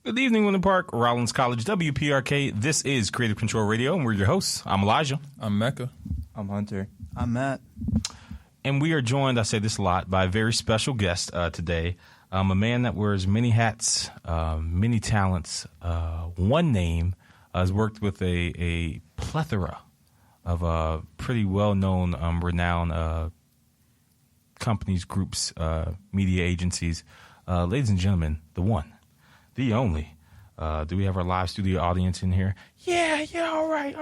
Good evening, Winter Park, Rollins College, WPRK. This is Creative Control Radio, and we're your hosts. I'm Elijah. I'm Mecca. I'm Hunter. I'm Matt. And we are joined, I say this a lot, by a very special guest today. A man that wears many hats, many talents, one name, has worked with a plethora of pretty well-known, renowned companies, groups, media agencies. Ladies and gentlemen, the one, the only. Do we have our live studio audience in here? Yeah, all right.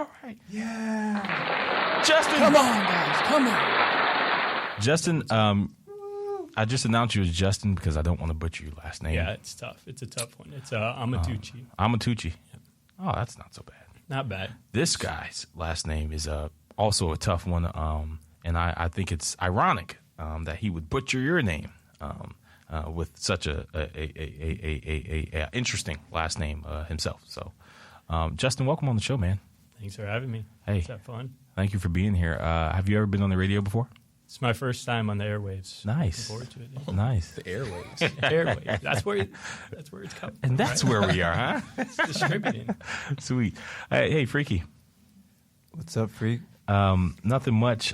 Yeah. Justin! Come on, guys. Come on. Justin, I just announced you as Justin because I don't want to butcher your last name. Yeah, it's tough. It's a tough one. It's Amatucci. Amatucci. Oh, that's not so bad. Not bad. This guy's last name is also a tough one, and I think it's ironic that he would butcher your name with such a interesting last name himself. So, Justin, welcome on the show, man. Thanks for having me. Hey. Is that fun? Thank you for being here. Have you ever been on the radio before? It's my first time on the airwaves. Nice. Looking forward to it. Yeah. Nice. The airways. Airwaves. That's where it's coming. And that's right? where we are, huh? It's distributing. Sweet. Hey, Freaky. What's up, freak? Nothing much.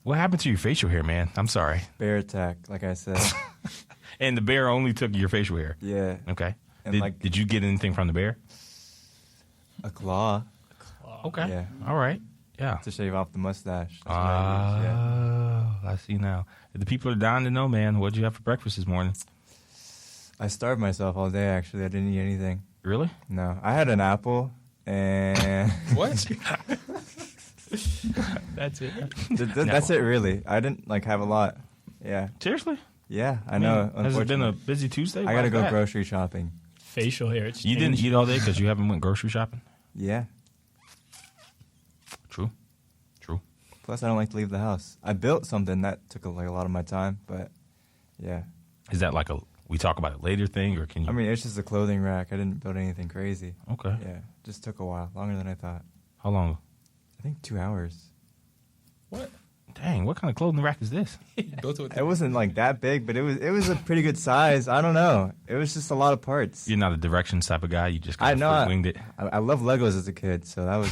What happened to your facial hair, man? I'm sorry. Bear attack, like I said. And the bear only took your facial hair. Yeah. Okay. And Did you get anything from the bear? A claw Okay. Yeah. All right. Yeah. to shave off the mustache. That's what I use, yeah. I see now. The people are dying to know, man. What did you have for breakfast this morning? I starved myself all day, actually. I didn't eat anything. Really? No. I had an apple, and What? That's it. that's it, really. I didn't, have a lot. Yeah. Seriously? Yeah, I know. Has it been a Unfortunately. busy Tuesday? I Why got to is go that? grocery shopping. Facial hair. It's You didn't changed. eat all day because you haven't went grocery shopping? Yeah. True. Plus, I don't like to leave the house. I built something that took a lot of my time, but yeah. Is that like we talk about it later thing, or can you? I mean, it's just a clothing rack. I didn't build anything crazy. Okay. Yeah, just took a while, longer than I thought. How long? I think 2 hours. What? Dang, what kind of clothing rack is this? Built it. It wasn't that big, but it was a pretty good size. I don't know. It was just a lot of parts. You're not a directions type of guy. You just kind I of know. winged it. I love Legos as a kid, so that was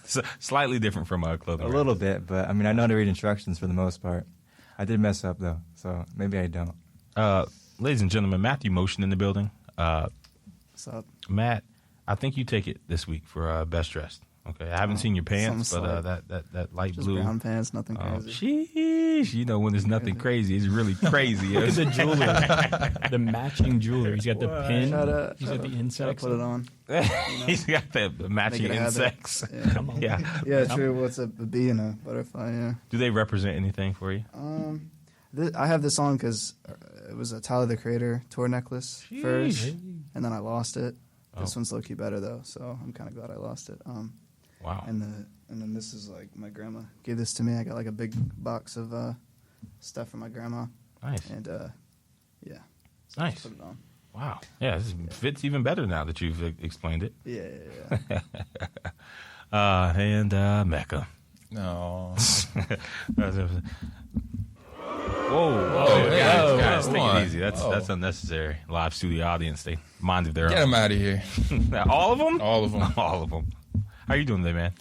So, slightly different from clothing a rack. little bit. But I mean, I know how to read instructions for the most part. I did mess up though, so maybe I don't. Ladies and gentlemen, Matthew Motion in the building. What's up? Matt, I think you take it this week for best dressed. Okay, I haven't seen your pants, something but that light Just blue. brown pants, nothing crazy. Sheesh, you know when there's nothing crazy, it's really crazy. Look at the jewelry. The matching jewelry. He's got the pin. Shut He's got the Gotta insects. put it on. He's got the matching Make it a habit. insects. Yeah. Come on. Yeah. Yeah, true. What's a bee and a butterfly? Yeah. Do they represent anything for you? I have this on because it was a Tyler the Creator tour necklace first, and then I lost it. This one's low key better though, so I'm kind of glad I lost it. Wow. And then this is like my grandma gave this to me. I got like a big box of stuff from my grandma, Nice. and yeah, so Nice. Put it on. Wow. Yeah, this fits even better now that you've explained it. Yeah. And Mecca. No. Whoa, hey, guys, come take on. it easy. That's unnecessary. Live studio audience, they mind of their Get own. him out of here. All of them? All of them. All of them. How you doing today, man?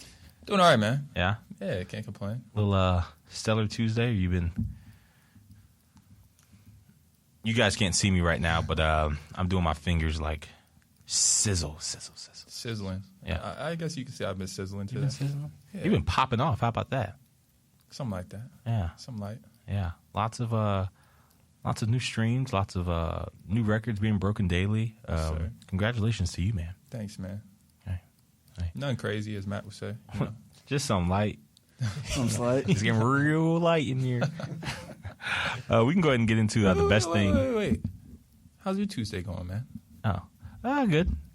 Doing all right, man. Yeah? Yeah, can't complain. Little stellar Tuesday. You guys can't see me right now, but I'm doing my fingers like sizzle. Sizzling. Yeah. I guess you could say I've been sizzling You today. been sizzling? Yeah. You've been popping off. How about that? Something like that. Yeah. Some light. Yeah. Lots of new streams, lots of new records being broken daily. sir. Congratulations to you, man. Thanks, man. Hey. Nothing crazy, as Matt would say. You know. Just some light. Some slight. It's getting real light in here. We can go ahead and get into the best thing. Wait. How's your Tuesday going, man?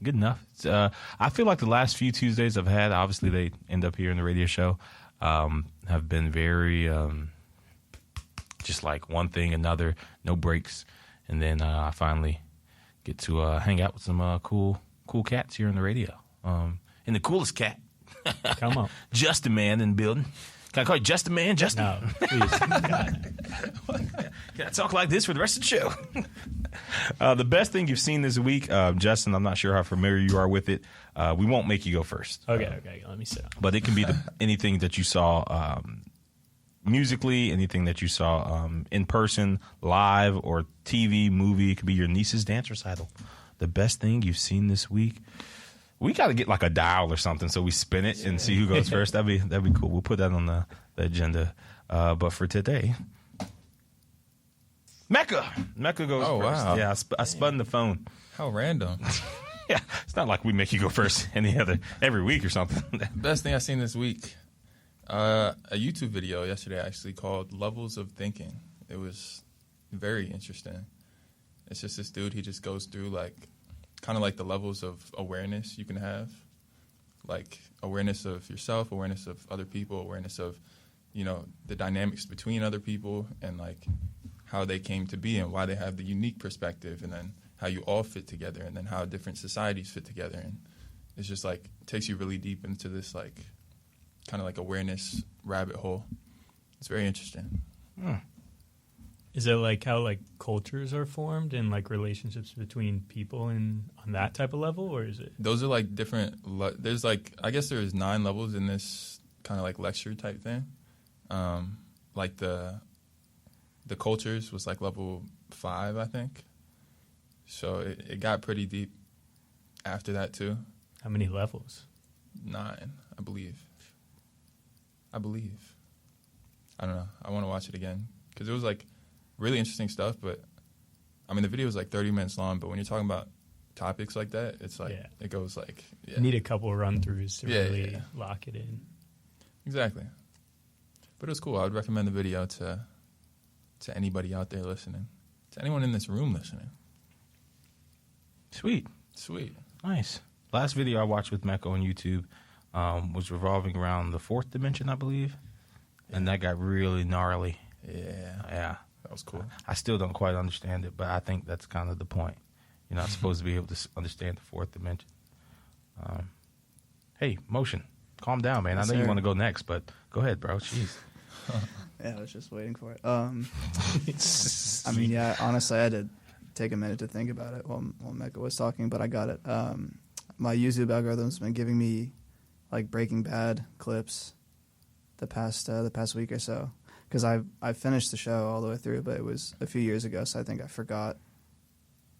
Good enough. I feel like the last few Tuesdays I've had, obviously they end up here in the radio show, have been very just like one thing, another, no breaks. And then I finally get to hang out with some cool cats here on the radio. And the coolest cat, Come on. Justin man in the building. Can I call you Justin, man? Justin? No, please. God. Can I talk like this for the rest of the show? The best thing you've seen this week, Justin, I'm not sure how familiar you are with it. We won't make you go first. Okay, let me sit down. But it can be anything that you saw musically, anything that you saw in person, live, or TV, movie. It could be your niece's dance recital. The best thing you've seen this week. We got to get like a dial or something so we spin it and see who goes first. That'd be cool. We'll put that on the agenda. But for today, Mecca goes first. Wow. Yeah, I spun the phone. How random. Yeah, it's not like we make you go first every week or something. Best thing I've seen this week. A YouTube video yesterday actually called Levels of Thinking. It was very interesting. It's just this dude, he just goes through like kind of like the levels of awareness you can have. Like awareness of yourself, awareness of other people, awareness of, the dynamics between other people and like how they came to be and why they have the unique perspective and then how you all fit together and then how different societies fit together. And it's just like takes you really deep into this like kind of like awareness rabbit hole. It's very interesting. Is it like how like cultures are formed and like relationships between people and on that type of level, or is it? Those are like different. There's like I guess there's 9 levels in this kind of like lecture type thing. Like the cultures was like level 5, I think. So it got pretty deep after that too. How many levels? 9, I believe. I don't know. I want to watch it again because it was like really interesting stuff. But I mean, the video was like 30 minutes long. But when you're talking about topics like that, it's like it goes like You need a couple of run-throughs to really lock it in. Exactly. But it was cool. I would recommend the video to anybody out there listening, to anyone in this room listening. Sweet. Nice. Last video I watched with Mecca on YouTube was revolving around the 4th dimension, I believe. And that got really gnarly. Yeah. That was cool. I still don't quite understand it, but I think that's kind of the point. You're not supposed to be able to understand the 4th dimension. Hey, Motion, calm down, man. Yes, I know you sir. want to go next, but go ahead, bro. Jeez. Yeah, I was just waiting for it. I mean, yeah, honestly, I had to take a minute to think about it while Mecca was talking, but I got it. My YouTube algorithm's been giving me like Breaking Bad clips the past week or so, because I finished the show all the way through, but it was a few years ago, so I think I forgot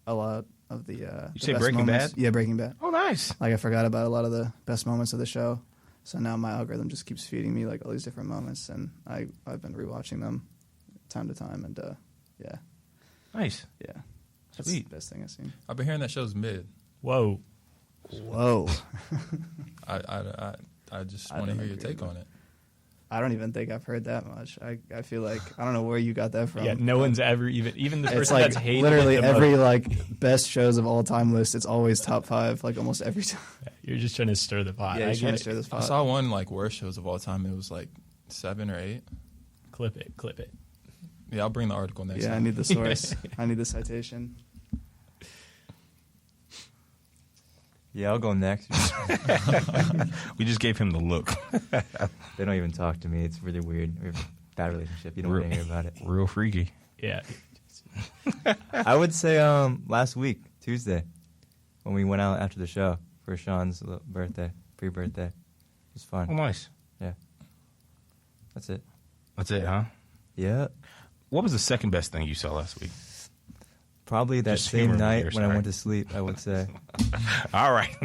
a lot of the. You say best Breaking moments. Bad? Yeah, Breaking Bad. Oh, nice. Like I forgot about a lot of the best moments of the show, so now my algorithm just keeps feeding me like all these different moments, and I've been rewatching them time to time, and yeah, Nice. yeah, that's Sweet. the best thing I've seen. I've been hearing that show's mid. Whoa. I just I want to don't hear your agree, take but- on it. I don't even think I've heard that much. I feel like I don't know where you got that from. Yeah, no one's ever even the It's person like that's hated literally it the every most. like best shows of all time list. It's always top 5, like almost every time. You're just trying to stir the pot. Yeah, I he's trying get to stir it. this I pot. saw one like worst shows of all time. It was like 7 or 8. Clip it. Yeah, I'll bring the article next Yeah, I time. need the source. I need the citation. Yeah, I'll go next. We just gave him the look. They don't even talk to me. It's really weird. We have a bad relationship. You don't want to hear about it. Real freaky. Yeah. I would say last week, Tuesday, when we went out after the show for Sean's birthday, pre-birthday. It was Oh, fun. nice. Yeah. That's it. That's it, huh? Yeah. What was the second best thing you saw last week? Probably that Just humor same me night here, when I sorry. went to sleep, I would say. All right.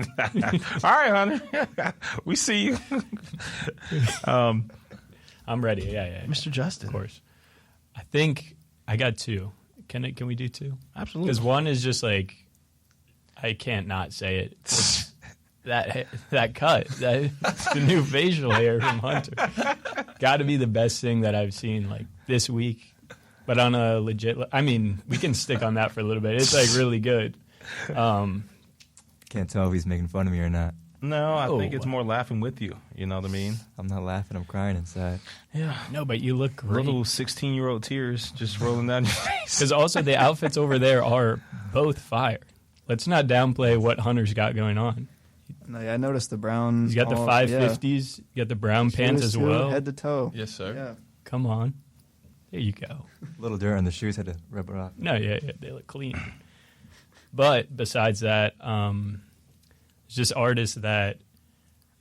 All right, Hunter. We see you. I'm ready. Yeah. Mr. Justin. Of course. I think I got 2. Can we do 2? Absolutely. Because one is just like I can't not say it. It's that cut. That's the new facial hair from Hunter. Got to be the best thing that I've seen like this week. But on a legit, I mean, we can stick on that for a little bit. It's like really good. Can't tell if he's making fun of me or not. No, I think Oh. it's more laughing with you. You know what I mean? I'm not laughing. I'm crying inside. Yeah. No, but you look great. Little 16-year-old tears just rolling down your face. Because also the outfits over there are both fire. Let's not downplay what Hunter's got going on. No, yeah, I noticed the brown. He's got the 550s. You got the brown pants as well. Head to toe. Yes, sir. Yeah. Come on. There you go. A little dirt on the shoes, had to rub it off. No, yeah, they look clean. But besides that, it's just artists that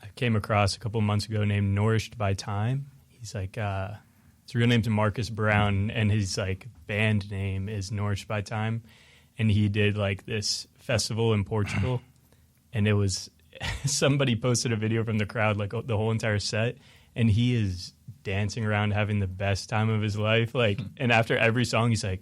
I came across a couple of months ago named Nourished by Time. He's like, his real name's Marcus Brown, and his like band name is Nourished by Time. And he did like this festival in Portugal, and it was somebody posted a video from the crowd, like the whole entire set, and he is dancing around having the best time of his life. Like, and after every song, he's like,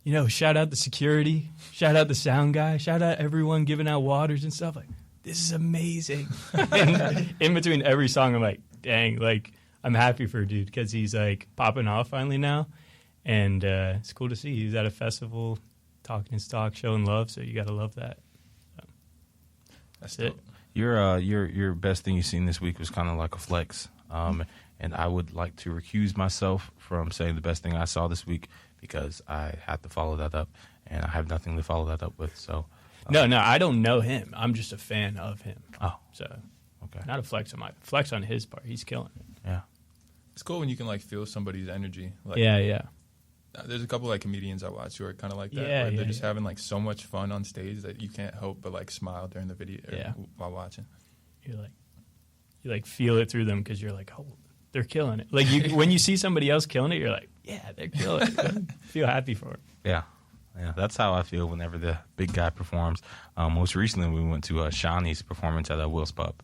you know, shout out the security, shout out the sound guy, shout out everyone giving out waters and stuff. Like, this is amazing. And in between every song, I'm like, dang, like, I'm happy for a dude because he's like popping off finally now. And it's cool to see. He's at a festival talking his talk, showing love. So you got to love that. So, that's it. Your best thing you've seen this week was kind of like a flex. And I would like to recuse myself from saying the best thing I saw this week because I have to follow that up, and I have nothing to follow that up with. So no, I don't know him. I'm just a fan of him. Oh, so okay. Not a flex on my flex on his part. He's killing it. Yeah, it's cool when you can like feel somebody's energy. Like, yeah. There's a couple like comedians I watch who are kind of like that. Yeah, where they're just having like so much fun on stage that you can't help but like smile during the video while watching. You like feel it through them because you're like, oh, they're killing it. Like when you see somebody else killing it, you're like, yeah, they're killing it. Feel happy for it. Yeah, that's how I feel whenever the big guy performs. Most recently, we went to Shawnee's performance at Will's Pub.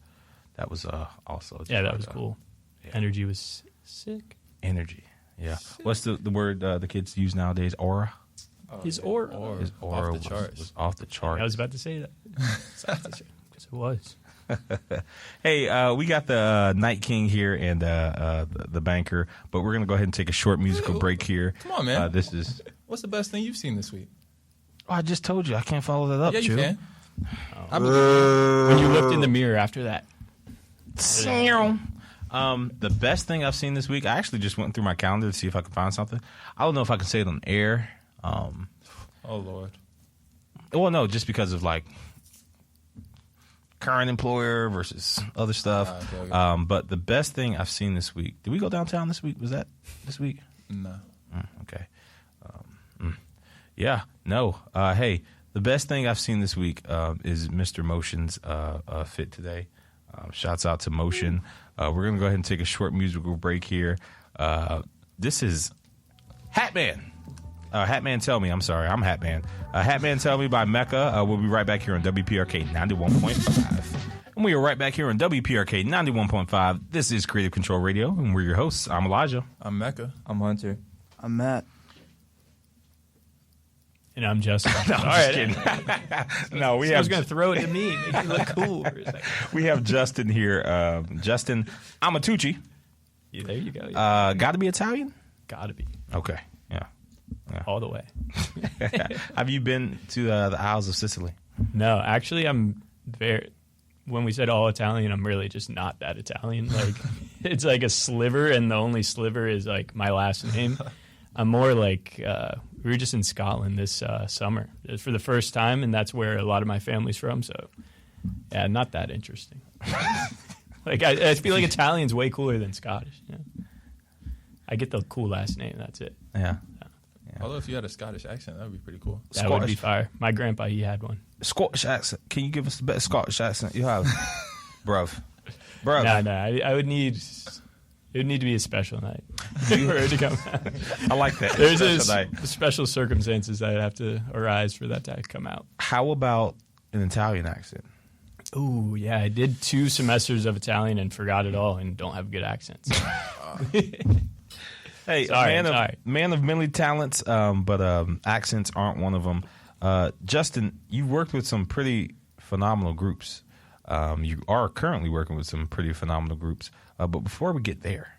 That was also just that was cool. Yeah. Energy was sick. Energy, yeah. What's the word the kids use nowadays? Aura. His aura. His aura off the charts. was off the charts. I was about to say that. It's off the charts. Because it was. Hey, we got the Night King here and the banker, but we're gonna go ahead and take a short musical break here. Come on, man. This is. What's the best thing you've seen this week? Oh, I just told you I can't follow that up. Yeah, you Chew. can. When you looked in the mirror after that. The best thing I've seen this week, I actually just went through my calendar to see if I could find something. I don't know if I can say it on air. Oh Lord. Well, no, just because of like current employer versus other stuff. Okay. But the best thing I've seen this week. Did we go downtown this week? Was that this week? No. Okay. Yeah. No. Hey, the best thing I've seen this week is Mr. Motion's fit today. Shouts out to Motion. We're going to go ahead and take a short musical break here. This is Hatman. Hatman Tell Me. I'm sorry. I'm Hatman. Hatman Tell Me by Mecca. We'll be right back here on WPRK 91.5. And we are right back here on WPRK 91.5. This is Creative Control Radio, and we're your hosts. I'm Elijah. I'm Mecca. I'm Hunter. I'm Matt. And I'm Justin. No, I'm just kidding. No, I was going to throw it to me. Make you look cool for a second. We have Justin here. Justin Amatucci. Yeah, there you go. Got to be Italian? Got to be. Okay. Yeah. All the way. Have you been to the Isles of Sicily? No, actually, I'm very. When we said all Italian, I'm really just not that Italian. Like, it's like a sliver, and the only sliver is like my last name. I'm more like we were just in Scotland this summer for the first time, and that's where a lot of my family's from. So, yeah, not that interesting. Like I feel like Italian's way cooler than Scottish. Yeah. I get the cool last name. That's it. Yeah. Although if you had a Scottish accent, that would be pretty cool. That would be fire. My grandpa, he had one. Scottish accent. Can you give us the best Scottish accent you have, bruv? No. I would need. It would need to be a special night for it to come out. I like that. There's special circumstances that have to arise for that to come out. How about an Italian accent? Ooh, yeah. I did 2 semesters of Italian and forgot it all and don't have good accents. Hey, man of many talents, but accents aren't one of them. Justin, you've worked with some pretty phenomenal groups. You are currently working with some pretty phenomenal groups. But before we get there,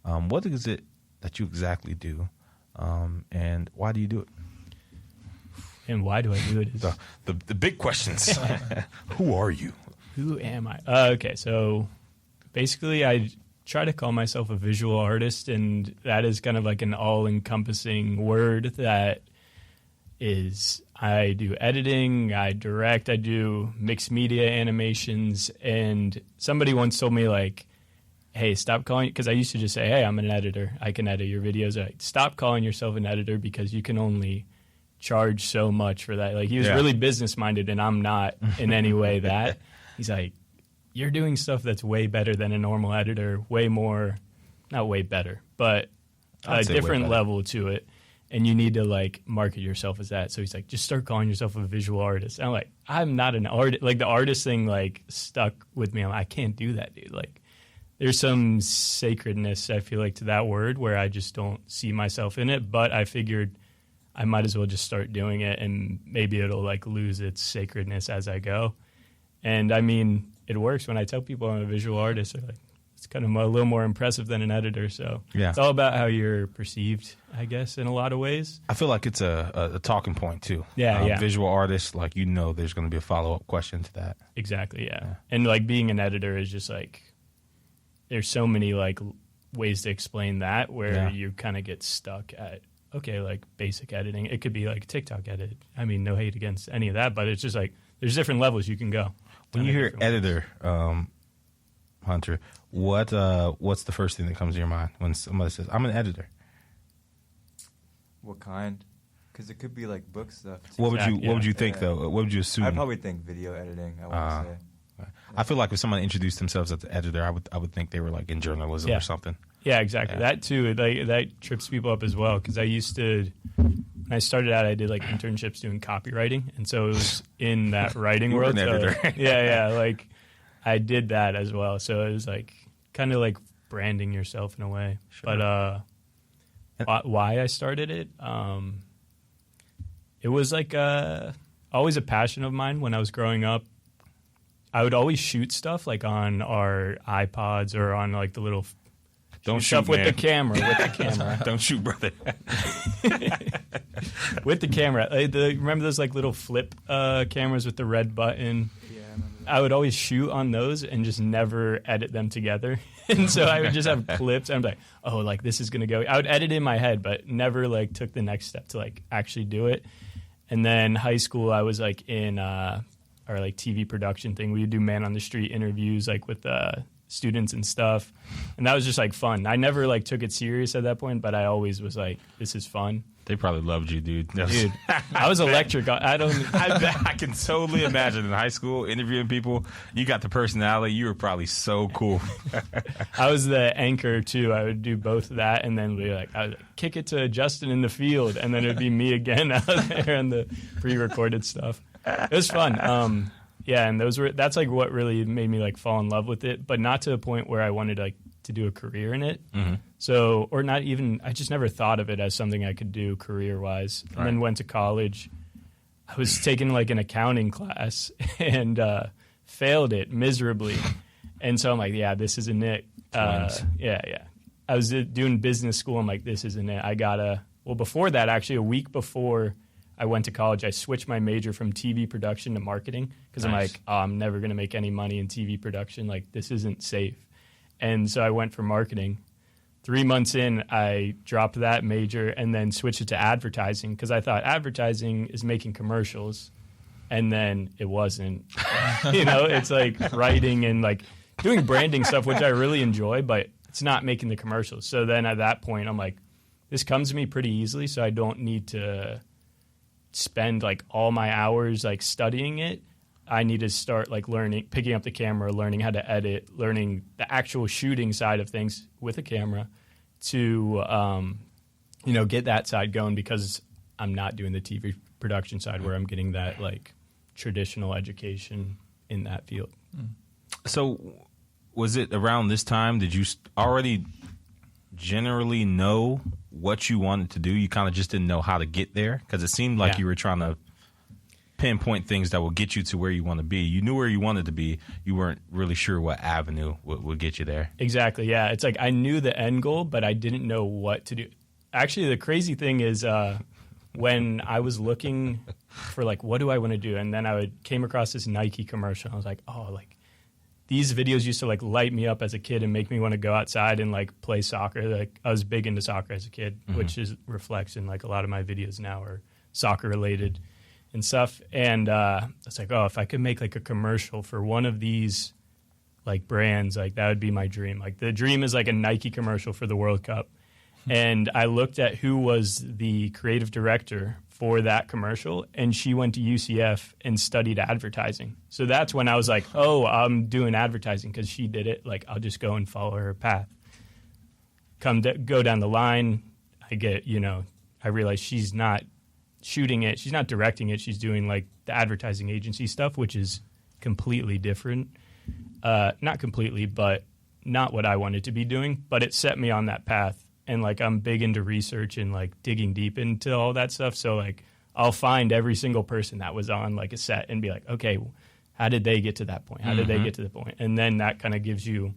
what is it that you exactly do, and why do you do it? And why do I do it? The big questions. Who are you? Who am I? Okay, so basically I try to call myself a visual artist, and that is kind of like an all-encompassing word that is I do editing, I direct, I do mixed media animations, and somebody once told me, like, hey, stop calling, because I used to just say, hey, I'm an editor, I can edit your videos. Like, stop calling yourself an editor because you can only charge so much for that. Like, he was really business-minded, and I'm not in any way that. He's like, you're doing stuff that's way better than a normal editor, way more, not way better, but a different level to it. And you need to, like, market yourself as that. So he's like, just start calling yourself a visual artist. And I'm like, I'm not an artist. Like, the artist thing, like, stuck with me. I'm like, I can't do that, dude. Like, there's some sacredness, I feel like, to that word where I just don't see myself in it. But I figured I might as well just start doing it, and maybe it'll, like, lose its sacredness as I go. And, I mean, it works. When I tell people I'm a visual artist, they're like, it's kind of a little more impressive than an editor. So it's all about how you're perceived, I guess, in a lot of ways. I feel like it's a talking point, too. Yeah. Visual artists, like, there's going to be a follow-up question to that. Exactly, yeah. And, like, being an editor is just, like, there's so many, like, ways to explain that where you kind of get stuck at, okay, like, basic editing. It could be, like, TikTok edit. I mean, no hate against any of that, but it's just, like, there's different levels you can go. When you hear editor, Hunter, what's the first thing that comes to your mind when somebody says, I'm an editor? What kind? Because it could be like book stuff. What would you think, though? What would you assume? I'd probably think video editing, I want to say. I feel like if someone introduced themselves as an editor, I would think they were, like, in journalism or something. Yeah, exactly. That, too, that trips people up as well, because I used to, when I started out, I did, like, internships doing copywriting, and so it was in that writing You were world. an editor. Yeah, like, I did that as well. So it was, like, kind of like branding yourself in a way. Sure. But why I started it, it was, like, always a passion of mine when I was growing up. I would always shoot stuff, like, on our iPods or on, like, the little... Don't shoot, stuff with the camera. Don't shoot, brother. With the camera. Remember those, like, little flip cameras with the red button? Yeah, I remember that. I would always shoot on those and just never edit them together. And so I would just have clips. And I'm like, oh, like, this is going to go. I would edit in my head, but never, like, took the next step to, like, actually do it. And then high school, I was, like, in our, like, TV production thing. We would do man-on-the-street interviews, like, with students and stuff, and that was just, like, fun. I never, like, took it serious at that point, but I always was like, this is fun. They probably loved you, dude. I was electric. I can totally imagine in high school interviewing people. You got the personality. You were probably so cool. I was the anchor too. I would do both that, and then be like, I would kick it to Justin in the field, and then it'd be me again out there on the pre-recorded stuff. It was fun. Yeah, and that's, like, what really made me, like, fall in love with it, but not to a point where I wanted, like, to do a career in it. Mm-hmm. So, or not even, I just never thought of it as something I could do career-wise. And then went to college. I was taking, like, an accounting class and failed it miserably. And so I'm like, yeah, this isn't it. Yeah. I was doing business school. I'm like, this isn't it. Well, before that, actually, a week before I went to college, I switched my major from TV production to marketing because I'm like, oh, I'm never going to make any money in TV production. Like, this isn't safe. And so I went for marketing. 3 months in, I dropped that major and then switched it to advertising because I thought advertising is making commercials. And then it wasn't. It's like writing and, like, doing branding stuff, which I really enjoy, but it's not making the commercials. So then at that point, I'm like, this comes to me pretty easily, so I don't need to spend, like, all my hours, like, studying it. I need to start, like, picking up the camera, learning how to edit, learning the actual shooting side of things with a camera to, get that side going because I'm not doing the TV production side where I'm getting that, like, traditional education in that field. So was it around this time, did you already generally know what you wanted to do? You kind of just didn't know how to get there because it seemed like you were trying to pinpoint things that will get you to where you want to be. You knew where you wanted to be. You weren't really sure what avenue would get you there. Exactly, yeah. It's like I knew the end goal, but I didn't know what to do. Actually, the crazy thing is when I was looking for, like, what do I want to do? And then came across this Nike commercial. I was like, oh, like, these videos used to, like, light me up as a kid and make me want to go outside and, like, play soccer. Like, I was big into soccer as a kid, which reflects in, like, a lot of my videos now are soccer related and stuff. And it's like, oh, if I could make like a commercial for one of these like brands, like that would be my dream. Like the dream is like a Nike commercial for the World Cup. And I looked at who was the creative director for that commercial, and she went to UCF and studied advertising. So that's when I was like, oh, I'm doing advertising because she did it. Like, I'll just go and follow her path. Go down the line, I realize she's not shooting it. She's not directing it. She's doing, like, the advertising agency stuff, which is completely different. Not completely, but not what I wanted to be doing. But it set me on that path. And, like, I'm big into research and, like, digging deep into all that stuff. So, like, I'll find every single person that was on, like, a set and be like, okay, how did they get to that point? How did they get to the point? And then that kind of gives you,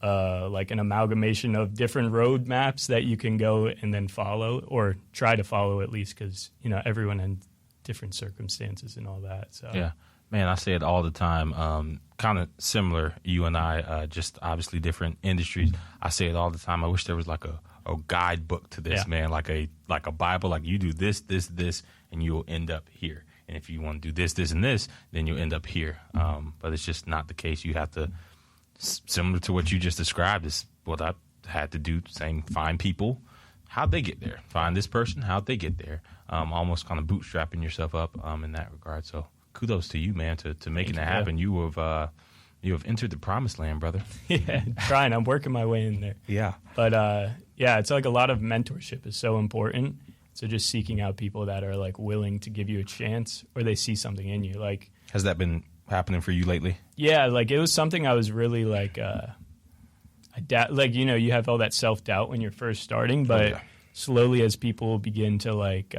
like, an amalgamation of different road maps that you can go and then follow, or try to follow at least, because, everyone in different circumstances and all that. So yeah. Man, I say it all the time. Kind of similar, you and I, just obviously different industries. I say it all the time. I wish there was like a guidebook to this, man, like a Bible. Like you do this, this, this, and you'll end up here. And if you want to do this, this, and this, then you'll end up here. But it's just not the case. You have to, similar to what you just described, is what I had to do. Same, find people. How'd they get there? Find this person. How'd they get there? Almost kind of bootstrapping yourself up in that regard. So kudos to you, man, to making that happen. You have entered the promised land, brother. Yeah, trying. I'm working my way in there. Yeah. But, it's like a lot of mentorship is so important. So just seeking out people that are, like, willing to give you a chance, or they see something in you. Like, has that been happening for you lately? Yeah, like, it was something I was really, like, you have all that self-doubt when you're first starting, but slowly as people begin to, like,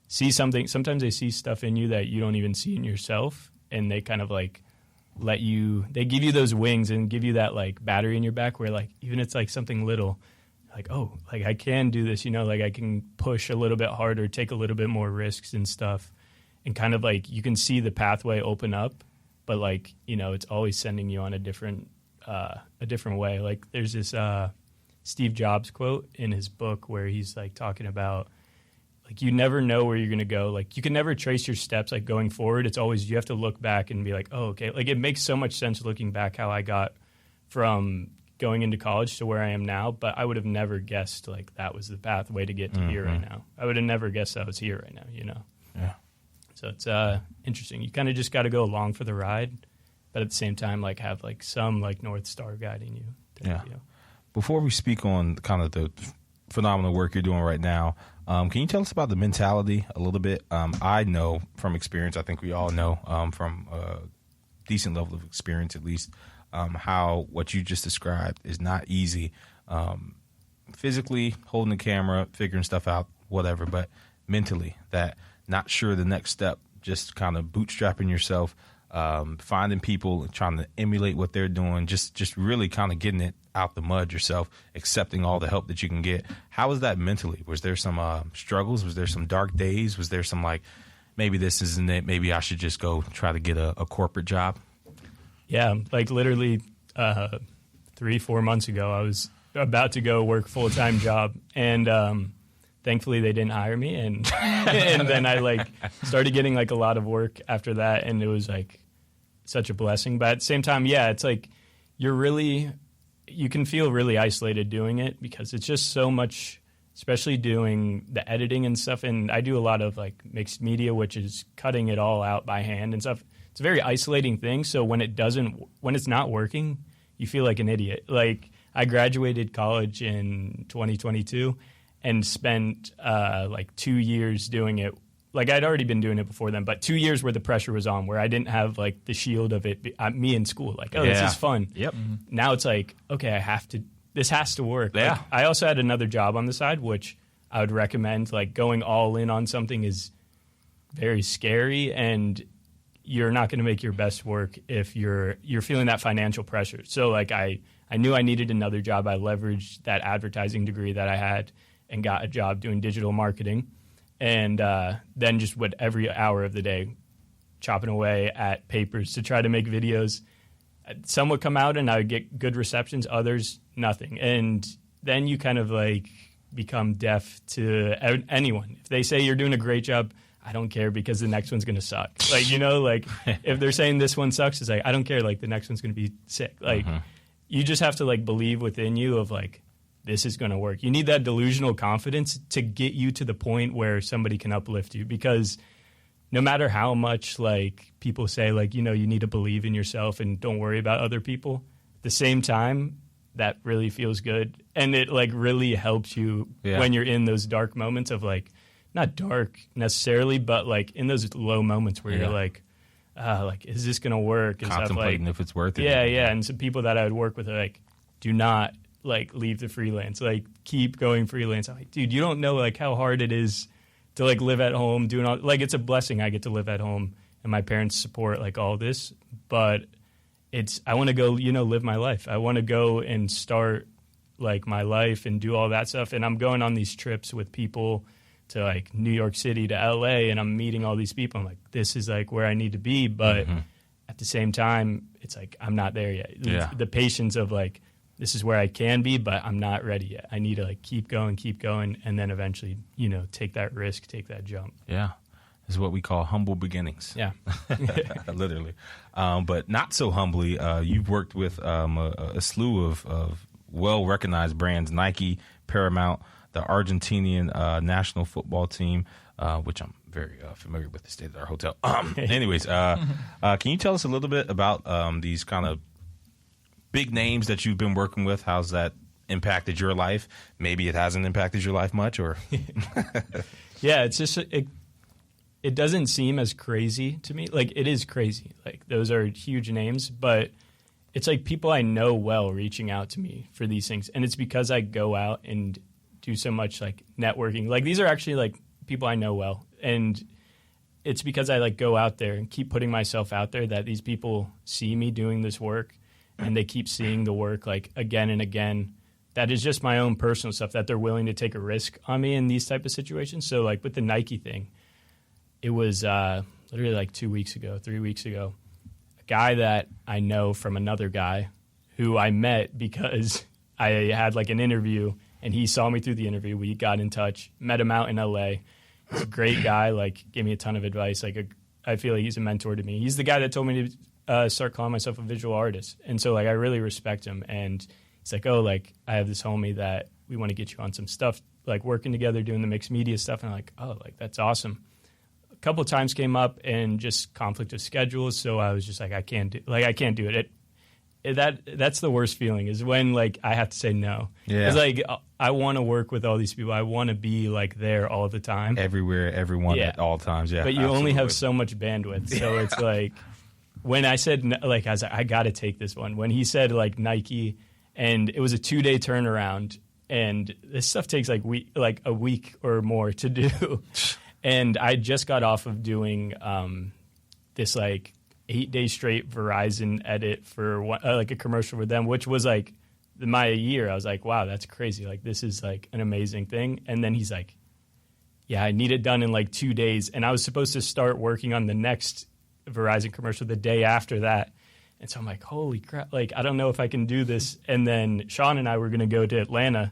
see something, sometimes they see stuff in you that you don't even see in yourself, and they kind of, like, they give you those wings and give you that, like, battery in your back where, like, even it's, like, something little, like, oh, like, I can do this, like, I can push a little bit harder, take a little bit more risks and stuff, and kind of, like, you can see the pathway open up, but, like, it's always sending you on a different way. Like, there's this Steve Jobs quote in his book where he's, like, talking about, like, you never know where you're going to go. Like, you can never trace your steps, like, going forward. It's always, you have to look back and be like, oh, okay. Like, it makes so much sense looking back how I got from going into college to where I am now, but I would have never guessed, like, that was the pathway to get to here right now. I would have never guessed I was here right now, Yeah. So it's interesting. You kind of just got to go along for the ride, but at the same time, like, have, like, some, like, North Star guiding you. Yeah. Before we speak on kind of the phenomenal work you're doing right now, can you tell us about the mentality a little bit? I know from experience, I think we all know from a decent level of experience at least, how what you just described is not easy. Physically, holding the camera, figuring stuff out, whatever, but mentally, that not sure the next step, just kind of bootstrapping yourself, finding people, trying to emulate what they're doing, just really kind of getting it out the mud yourself, accepting all the help that you can get. How was that mentally? Was there some struggles? Was there some dark days? Was there some, like, maybe this isn't it, maybe I should just go try to get a corporate job? Yeah, like, literally 3-4 months ago, I was about to go work full-time job, and thankfully they didn't hire me, and and then I, like, started getting, like, a lot of work after that, and it was, like, such a blessing. But at the same time, yeah, it's like you can feel really isolated doing it, because it's just so much, especially doing the editing and stuff. And I do a lot of, like, mixed media, which is cutting it all out by hand and stuff. It's a very isolating thing. So when it's not working, you feel like an idiot. Like, I graduated college in 2022 and spent like 2 years doing it. Like, I'd already been doing it before then, but 2 years where the pressure was on, where I didn't have, like, the shield of it, me in school. Like, this is fun. Yep. Now it's like, okay, this has to work. Yeah. Like, I also had another job on the side, which I would recommend. Like, going all in on something is very scary, and you're not going to make your best work if you're feeling that financial pressure. So, like, I knew I needed another job. I leveraged that advertising degree that I had and got a job doing digital marketing. And then just went every hour of the day chopping away at papers to try to make videos. Some would come out and I would get good receptions, others, nothing. And then you kind of, like, become deaf to anyone. If they say you're doing a great job, I don't care because the next one's going to suck. Like, you know, like if they're saying this one sucks, it's like, I don't care. Like the next one's going to be sick. Like you just have to like believe within you of like, this is going to work. You need that delusional confidence to get you to the point where somebody can uplift you, because no matter how much like people say like, you know, you need to believe in yourself and don't worry about other people, at the same time, that really feels good. And it like really helps you when you're in those dark moments of like, not dark necessarily, but like in those low moments where you're like, is this going to work? Is contemplating if it's worth it. Yeah. And some people that I would work with are like, do not like leave the freelance, like keep going freelance. I'm like, dude, you don't know like how hard it is to like live at home, doing all, like it's a blessing I get to live at home and my parents support like all this, but I want to go, you know, live my life. I want to go and start like my life and do all that stuff. And I'm going on these trips with people to like New York City to LA, and I'm meeting all these people. I'm like, this is like where I need to be. But at the same time, it's like, I'm not there yet. Yeah. The patience of like, this is where I can be, but I'm not ready yet. I need to like keep going, and then eventually, you know, take that risk, take that jump. Yeah. This is what we call humble beginnings. Yeah. Literally. But not so humbly, you've worked with a slew of well-recognized brands, Nike, Paramount, the Argentinian national football team, which I'm very familiar with. They stayed at our hotel. Anyways, can you tell us a little bit about these kind of big names that you've been working with? How's that impacted your life? Maybe it hasn't impacted your life much, or yeah, it's just it doesn't seem as crazy to me. Like it is crazy. Like those are huge names, but it's like people I know well reaching out to me for these things, and it's because I go out and do so much like networking. Like these are actually like people I know well, and it's because I like go out there and keep putting myself out there that these people see me doing this work, and they keep seeing the work like again and again. That is just my own personal stuff that they're willing to take a risk on me in these type of situations. So like with the Nike thing, it was literally like 3 weeks ago, a guy that I know from another guy who I met because I had like an interview, and he saw me through the interview. We got in touch, met him out in LA. He's a great guy, like gave me a ton of advice. Like I feel like he's a mentor to me. He's the guy that told me to start calling myself a visual artist. And so like I really respect him. And he's like, oh, like I have this homie that we want to get you on some stuff, like working together, doing the mixed media stuff. And I'm like, oh, like that's awesome. A couple of times came up and just conflict of schedules. So I was just like, I can't do it. That's the worst feeling is when like I have to say no. Yeah. It's like I want to work with all these people. I want to be like there all the time. Everywhere, everyone at all times. Yeah. But you only have so much bandwidth. So it's like when I said like I was like, I got to take this one. When he said like Nike, and it was a 2-day turnaround, and this stuff takes like a week or more to do. And I just got off of doing this like 8-day straight Verizon edit for like a commercial for them, which was like my year. I was like, wow, that's crazy. Like this is like an amazing thing. And then he's like, yeah, I need it done in like 2 days. And I was supposed to start working on the next Verizon commercial the day after that. And so I'm like, holy crap, like I don't know if I can do this. And then Sean and I were going to go to Atlanta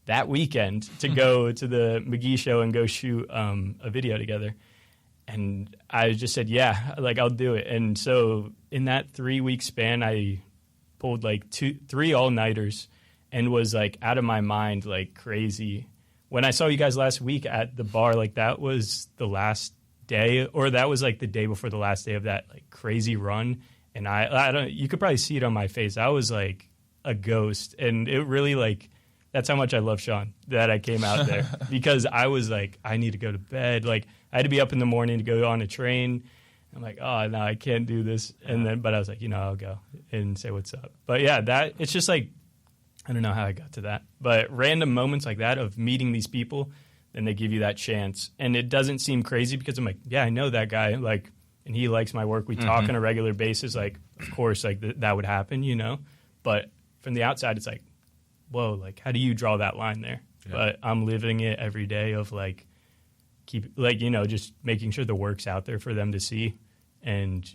that weekend to go to the McGee show and go shoot a video together. And I just said, yeah, like I'll do it. And so in that 3-week span, I pulled like 3 all-nighters and was like out of my mind, like crazy. When I saw you guys last week at the bar, like that was the last day, or that was like the day before the last day of that like crazy run. And I don't, you could probably see it on my face. I was like a ghost, and it really like, that's how much I love Sean, that I came out there because I was like, I need to go to bed. Like I had to be up in the morning to go on a train. I'm like, oh no, I can't do this. And then, but I was like, I'll go and say what's up. But yeah, it's just like, I don't know how I got to that, but random moments like that of meeting these people, then they give you that chance. And it doesn't seem crazy because I'm like, yeah, I know that guy. Like, and he likes my work. We talk on a regular basis. Like, of course, like that would happen, But from the outside, it's like, whoa, like how do you draw that line there? Yeah. But I'm living it every day of like just making sure the work's out there for them to see, and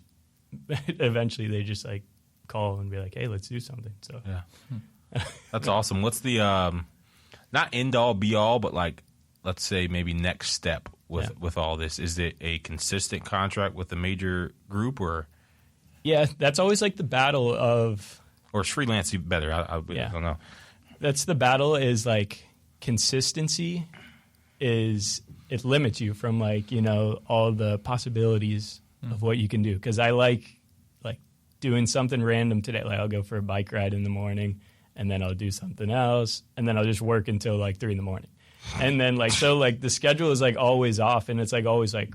eventually they just like call and be like, hey, let's do something. So yeah, that's awesome. What's the not end all be all, but like, let's say maybe next step with all this? Is it a consistent contract with a major group, or? Yeah, that's always like the battle of. Or is freelance even better? I don't know. That's the battle, is like consistency is, it limits you from like, you know, all the possibilities of what you can do. Because I like doing something random today. Like I'll go for a bike ride in the morning, and then I'll do something else, and then I'll just work until like 3 a.m. And then like, so like the schedule is like always off, and it's like always like,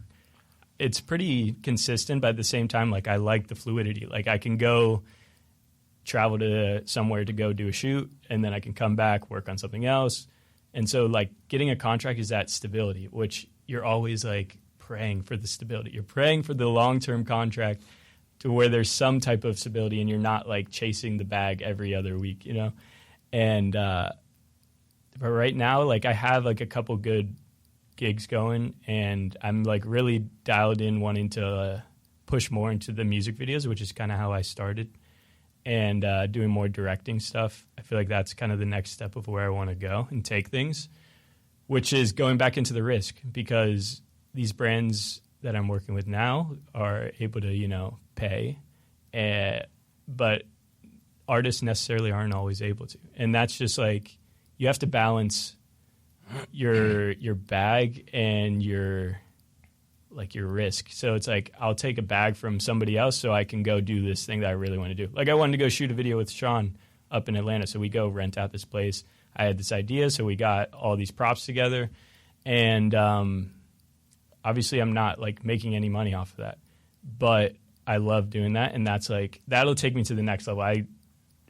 it's pretty consistent, but at the same time, like I like the fluidity. Like I can go travel to somewhere to go do a shoot, and then I can come back, work on something else. And so like getting a contract is that stability, which you're always like praying for the stability. You're praying for the long-term contract to where there's some type of stability, and you're not like chasing the bag every other week, you know? And, but right now, like I have like a couple good gigs going, and I'm like really dialed in wanting to push more into the music videos, which is kind of how I started. And doing more directing stuff. I feel like that's kind of the next step of where I want to go and take things, which is going back into the risk, because these brands that I'm working with now are able to, you know, pay, but artists necessarily aren't always able to. And that's just like, you have to balance your bag and your risk. So it's like, I'll take a bag from somebody else so I can go do this thing that I really want to do. Like I wanted to go shoot a video with Sean up in Atlanta. So we go rent out this place. I had this idea. So we got all these props together, and obviously I'm not like making any money off of that, but I love doing that. And that's like, that'll take me to the next level. I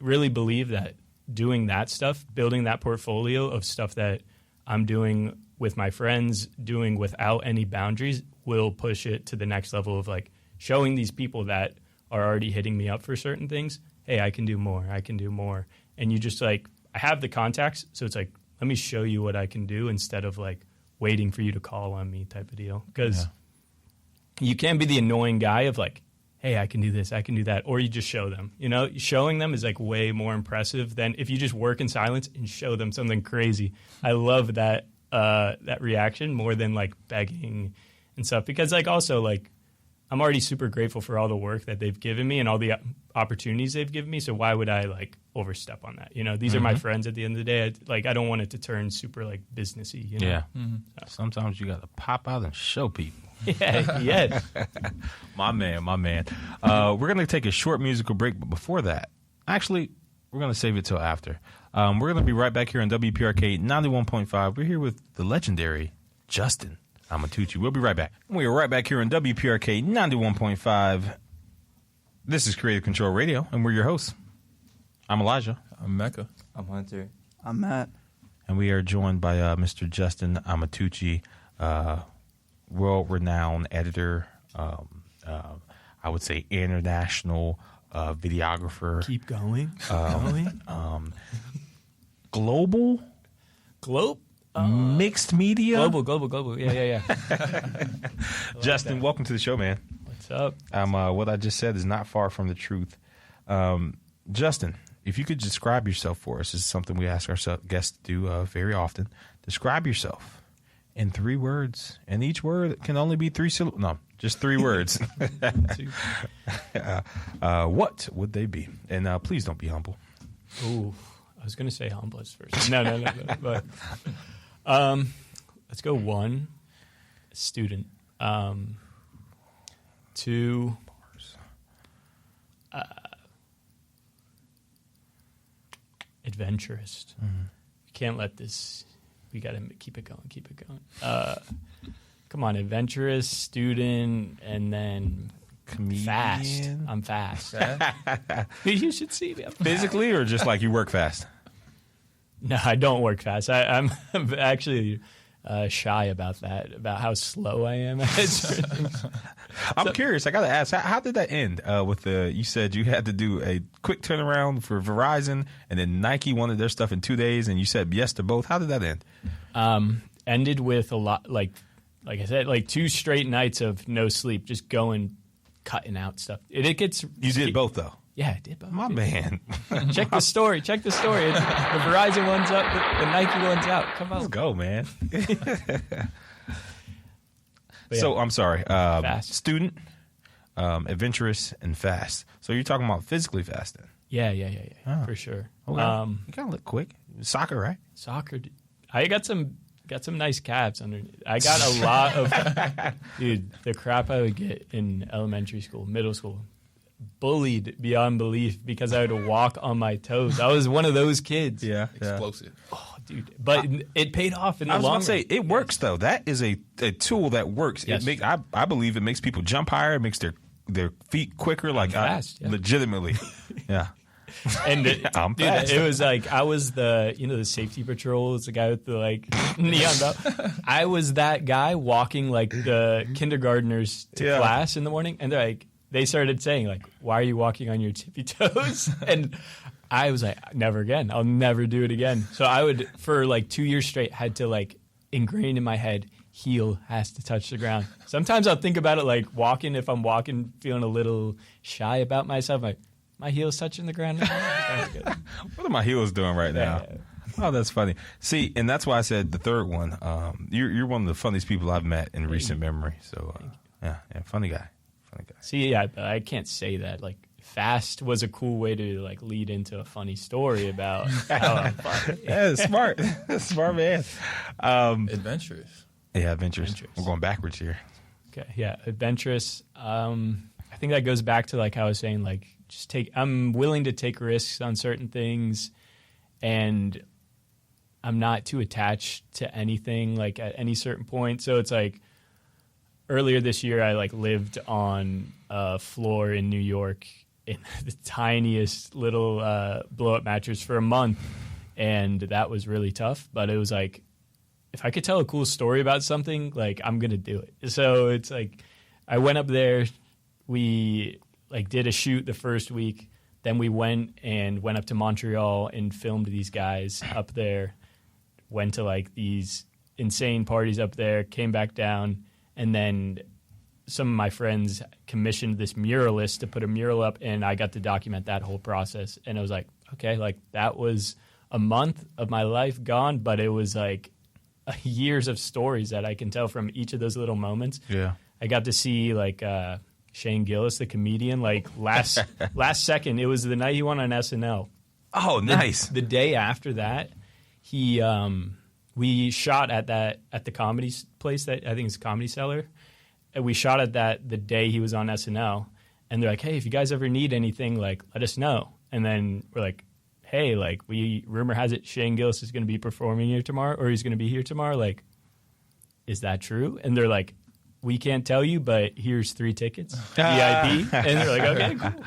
really believe that doing that stuff, building that portfolio of stuff that I'm doing with my friends, doing without any boundaries, will push it to the next level of like showing these people that are already hitting me up for certain things, hey, I can do more. And you just like, I have the contacts, so it's like, let me show you what I can do instead of like waiting for you to call on me type of deal. Because you can't be the annoying guy of like, hey, I can do this, I can do that, or you just show them. You know, showing them is like way more impressive than if you just work in silence and show them something crazy. I love that that reaction more than like begging and stuff, because like also like I'm already super grateful for all the work that they've given me and all the opportunities they've given me. So why would I like overstep on that? You know, these are my friends at the end of the day. I don't want it to turn super like businessy. You know? Yeah. Sometimes you got to pop out and show people. Yeah. My man. We're going to take a short musical break, but before that, actually, we're going to save it till after. We're going to be right back here on WPRK 91.5. We're here with the legendary Justin Amatucci. We'll be right back. We are right back here on WPRK 91.5. This is Creative Control Radio, and we're your hosts. I'm Elijah. I'm Mecca. I'm Hunter. I'm Matt. And we are joined by Mr. Justin Amatucci, world-renowned editor, I would say international videographer. Keep going. Global? Mixed media? Global. Yeah. Justin, welcome to the show, man. What's up? What I just said is not far from the truth. Justin, if you could describe yourself for us, this is something we ask our guests to do very often. Describe yourself in 3 words, and each word can only be 3 syllables. No, just 3 words. What would they be? And please don't be humble. Ooh, I was going to say humblest first. No. But let's go 1, student. 2, adventurous. We can't let this. We got to keep it going. Come on, adventurous, student, and then Comedian. fast. I'm fast. You should see me. I'm Physically, or just like you work fast? No, I don't work fast. I'm actually shy about that, about how slow I am at certain things. I'm curious. I got to ask, how did that end? With you said you had to do a quick turnaround for Verizon, and then Nike wanted their stuff in 2 days, and you said yes to both. How did that end? Ended with a lot, like I said, like 2 straight nights of no sleep, just going cutting out stuff. It gets You did both though. Yeah, I did both. My man. Check the story. The Verizon one's up. The Nike one's out. Come on. Let's go, man. But So yeah. I'm sorry. Fast. Student, adventurous, and fast. So you're talking about physically fast then? Yeah, Oh. for sure. Okay. You gotta look quick. Soccer, right? Soccer. I got some nice calves underneath. I got a lot of dude. The crap I would get in elementary school, middle school, bullied beyond belief because I had to walk on my toes. I was one of those kids. Yeah. Explosive. Oh, dude. But it paid off in the I was long going to say, run. it works, though. That is a tool that works. Yes. I believe it makes people jump higher. It makes their feet quicker. Like, fast, yeah. Legitimately. Yeah. And I'm dude, fast. it was like I was the safety patrol. It's the guy with the like neon belt. I was that guy walking like the kindergartners to Yeah. class in the morning, and they started saying like, "Why are you walking on your tippy toes?" And I was like, "Never again. I'll never do it again." So I would for like 2 years straight had to like ingrain in my head. Heel has to touch the ground. Sometimes I'll think about it like walking. If I'm walking, feeling a little shy about myself, like my heel's touching the ground. What are my heels doing right now? Yeah. Oh, that's funny. See, and that's why I said the third one. You're one of the funniest people I've met in recent memory. So, yeah, funny guy. See, yeah, but I can't say that. Like, fast was a cool way to like lead into a funny story about how I'm funny. Yeah, smart. Smart man. Adventurous. Yeah, adventurous. Adventurous. We're going backwards here. Okay, yeah, adventurous. I think that goes back to like how I was saying, like I'm willing to take risks on certain things, and I'm not too attached to anything like at any certain point. So it's like earlier this year, I like lived on a floor in New York in the tiniest little blow up mattress for a month, and that was really tough. But it was like, if I could tell a cool story about something, like I'm gonna do it. So it's like I went up there. We like did a shoot the first week. Then we went up to Montreal and filmed these guys up there. Went to like these insane parties up there. Came back down, and then some of my friends commissioned this muralist to put a mural up, and I got to document that whole process. And it was like, okay, like that was a month of my life gone, but it was like years of stories that I can tell from each of those little moments. Yeah. I got to see like Shane Gillis, the comedian, like last second. It was the night he went on SNL. Oh, nice. The day after that, we shot at the comedy place that I think is Comedy Cellar. And we shot at that the day he was on SNL. And they're like, hey, if you guys ever need anything, like let us know. And then we're like, hey, like rumor has it Shane Gillis is going to be performing here tomorrow, or he's going to be here tomorrow. Like, is that true? And they're like, we can't tell you, but here's 3 tickets, VIP. And they're like, okay, cool.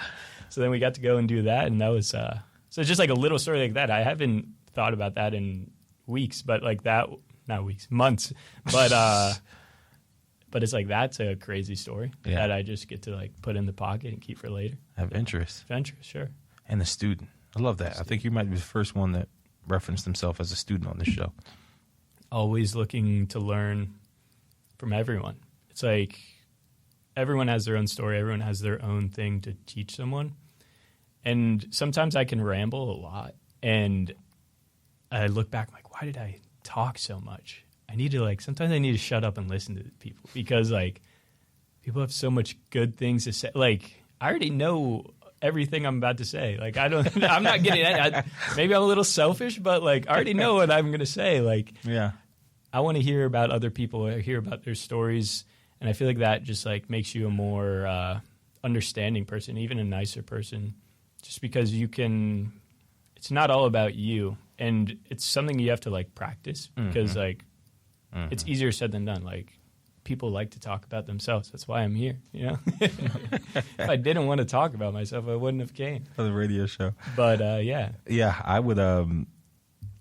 So then we got to go and do that, and that was so just like a little story like that. I haven't thought about that in weeks, but like that, not weeks, months. But it's like that's a crazy story that I just get to like put in the pocket and keep for later. Adventurous. Adventurous, sure. And the student. I love that. I think you might be the first one that referenced himself as a student on this show. Always looking to learn from everyone. It's like everyone has their own story. Everyone has their own thing to teach someone. And sometimes I can ramble a lot. And I look back, I'm like, why did I talk so much? Sometimes I need to shut up and listen to people because, like, people have so much good things to say. Like, I already know everything I'm about to say. Like, I'm not getting it. Maybe I'm a little selfish, but, like, I already know what I'm going to say. Like, Yeah. I want to hear about other people. I hear about their stories. And I feel like that just, like, makes you a more understanding person, even a nicer person, just because it's not all about you. And it's something you have to, like, practice because, like, it's easier said than done. Like, people like to talk about themselves. That's why I'm here, you know? If I didn't want to talk about myself, I wouldn't have came. For the radio show. But, yeah. Yeah, I would. I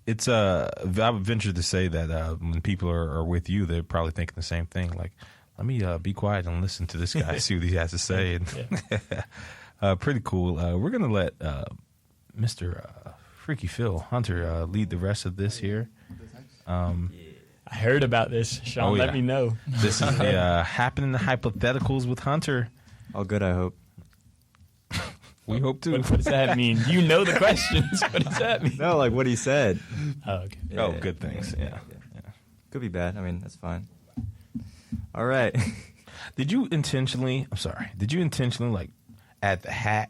would venture to say that when people are with you, they're probably thinking the same thing. Like, let me be quiet and listen to this guy, see what he has to say. And pretty cool. We're going to let Mr. Freaky Phil Hunter lead the rest of this here. I heard about this. Sean, let me know. This is the Happening Hypotheticals with Hunter. All good, I hope. We hope to. What does that mean? You know the questions. What does that mean? No, like what he said. Oh, okay. Oh, good things. Yeah. Could be bad. I mean, that's fine. All right. Did you intentionally? I'm sorry. Did you intentionally like add the hat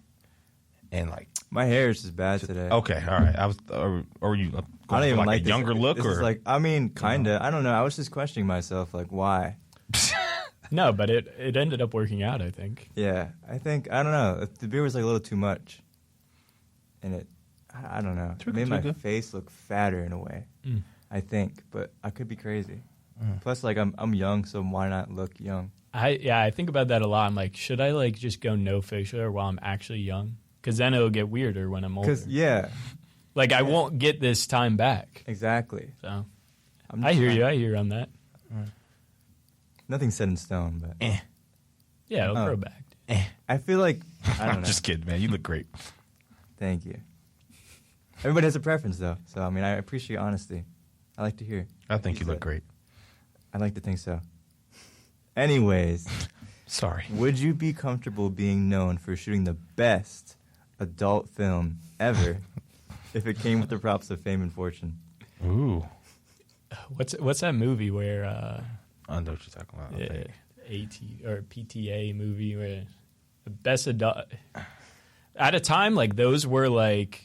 and like? My hair is just bad today. Okay, all right. I was, or you? I don't even like a this. younger look, This or is like, I mean, kinda. I don't know. I was just questioning myself, like, why? No, but it ended up working out, I think. Yeah, I think I don't know. The beard was like a little too much, and I don't know. It made my face look fatter in a way. I think, but I could be crazy. Plus, like I'm young, so why not look young? I think about that a lot. I'm like, should I like just go no facial hair while I'm actually young? Because then it'll get weirder when I'm older. Yeah, like I won't get this time back. exactly. So I hear you. I hear you on that. Nothing's set in stone, but Yeah, it'll grow back. I feel like I don't I'm know. just kidding, man. You look great. Thank you. Everybody has a preference, though. So, I mean, I appreciate honesty. I like to hear. I think you look great. I like to think so. Anyways, Sorry. would you be comfortable being known for shooting the best adult film ever if it came with the props of fame and fortune? Ooh. What's that movie where I know what you're talking about. I think. AT or PTA movie where the best adult at a time like those were like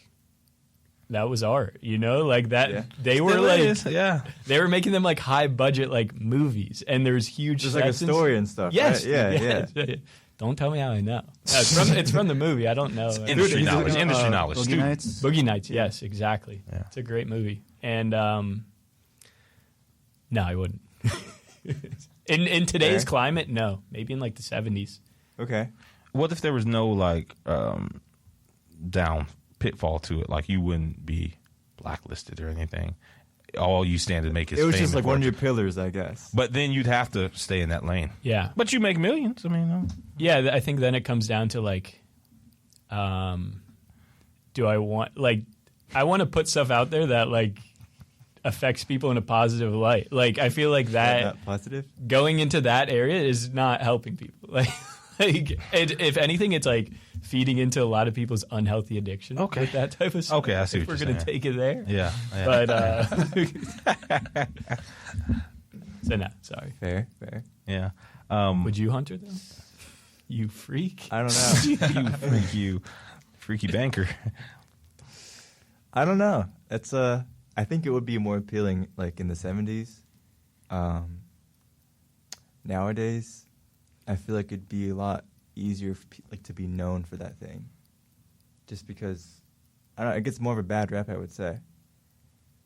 that was art, you know, like that they were Still like is, yeah. they were making them like high budget like movies and there's huge There's like a sets and story and stuff. yes, Right? yeah. Don't tell me how I know. No, it's from the movie. I don't know. Industry knowledge. Industry knowledge. Boogie Student. Nights. Boogie Nights, yes, exactly. Yeah. It's a great movie. And no, I wouldn't. In today's Fair. climate, no. Maybe in like the 70s. Okay. What if there was no like down pitfall to it? Like you wouldn't be blacklisted or anything. All you stand to make is It was fame just and like one of your fortune. pillars, I guess. But then you'd have to stay in that lane. Yeah. But you make millions. I mean, Yeah, I think then it comes down to like, do I want, like, I want to put stuff out there that like affects people in a positive light. Like, I feel like that Not positive? going into that area is not helping people. Like if anything, it's like feeding into a lot of people's unhealthy addiction. Okay. With that type of stuff. Okay, I see if what we're you're gonna saying. take it there. yeah. But so no, sorry. Fair. yeah. Would you, Hunter? Though you freak. I don't know. you freaky banker. I don't know. It's I think it would be more appealing like in the 70s. Nowadays, I feel like it'd be a lot easier for like to be known for that thing. Just because I don't know, it gets more of a bad rap, I would say.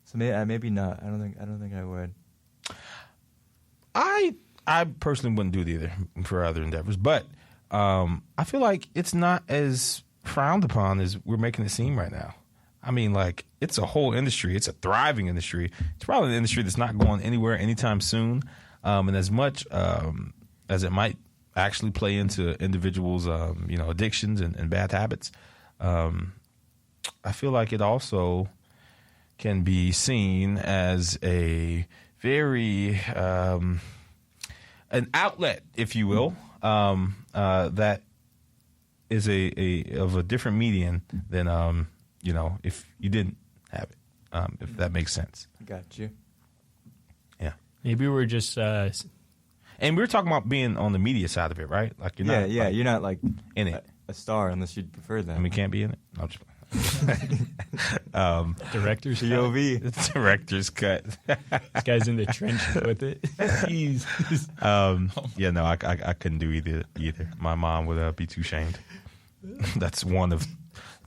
So maybe not. I don't think I would. I personally wouldn't do it either for other endeavors, but I feel like it's not as frowned upon as we're making it seem right now. I mean, like, it's a whole industry. It's a thriving industry. It's probably an industry that's not going anywhere anytime soon. And as much as it might actually play into individuals' addictions and bad habits, I feel like it also can be seen as a very an outlet, if you will, that is of a different median than if you didn't have it, if that makes sense. Got you. Yeah. Maybe we're just And we were talking about being on the media side of it, right? Like you're not, like, you're not like in it. a star unless you'd prefer that. And we can't be in it. No, I'm just director's cut. POV. director's cut. This guy's in the trenches with it. Jeez. Yeah, no, I couldn't do either. My mom would be too shamed. That's one of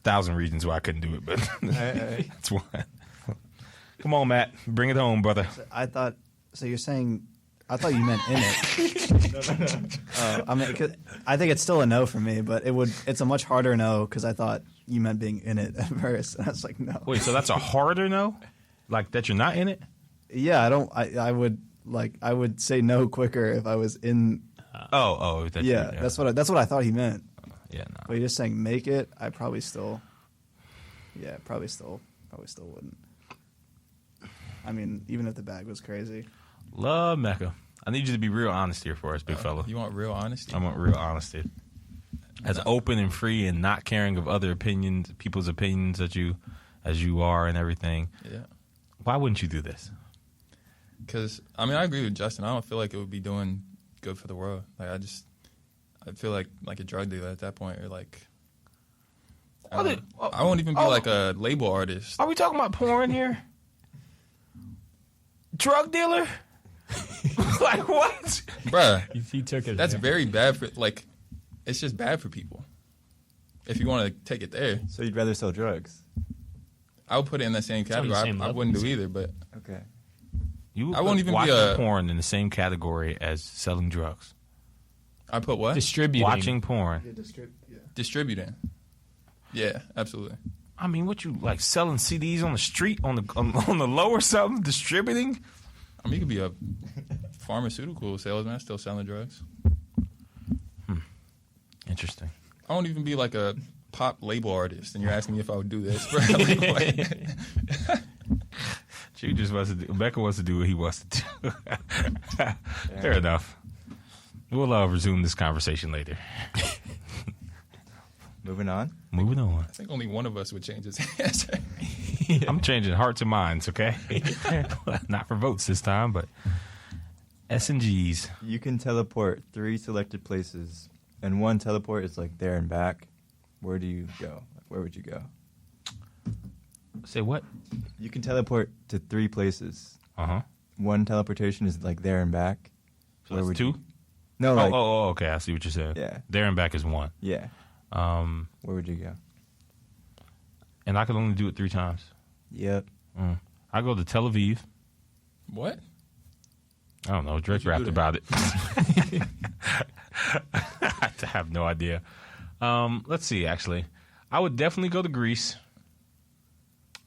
1,000 reasons why I couldn't do it, but that's one. Come on, Matt, bring it home, brother. I thought you're saying. I thought you meant in it. I mean, 'cause I think it's still a no for me, but it's a much harder no because I thought you meant being in it at first. And I was like, no. Wait, so that's a harder no? Like that you're not in it? Yeah, I would say no quicker if I was in. That's That's what I thought he meant. Yeah, no. But you're just saying make it. I probably still. Yeah, probably still wouldn't. I mean, even if the bag was crazy. Love Mecca. I need you to be real honest here for us, big fella. You want real honesty? I want real honesty. as open and free and not caring of other opinions, people's opinions as you are and everything. Yeah. Why wouldn't you do this? Because, I mean, I agree with Justin. I don't feel like it would be doing good for the world. Like, I feel like a drug dealer at that point, or like, I won't even be like a label artist. Are we talking about porn here? Drug dealer? Like what? Bruh, He took it. that's there. very bad for, like, it's just bad for people. If you want to take it there, So you'd rather sell drugs? I would put it in that same on the category. same I level. wouldn't do either, but Okay. You would I won't put even be watching a- porn in the same category as selling drugs. I put what? Distributing. Watching porn. Distributing. Yeah, absolutely. I mean, what you like selling CDs on the street on the low or something? Distributing? I mean, you could be a pharmaceutical salesman still selling drugs. Interesting. I won't even be like a pop label artist, and you're asking me if I would do this. Like, what? She just wants to do. Becca wants to do what he wants to do. Fair enough. We'll resume this conversation later. Moving on. Moving on. I think only one of us would change his answer. I'm changing hearts and minds, okay? Not for votes this time, but S and G's. You can teleport 3 selected places, and one teleport is like there and back. Where do you go? Where would you go? Say what? You can teleport to 3 places. Uh-huh. One teleportation is like there and back. So Where that's would 2? you- No, like Okay. I see what you're saying. Yeah. There and back is 1. yeah. Where would you go? And I could only do it 3 times. Yep. I go to Tel Aviv. What? I don't know. Drake What'd you rapped do about it. I have no idea. Let's see, actually. I would definitely go to Greece.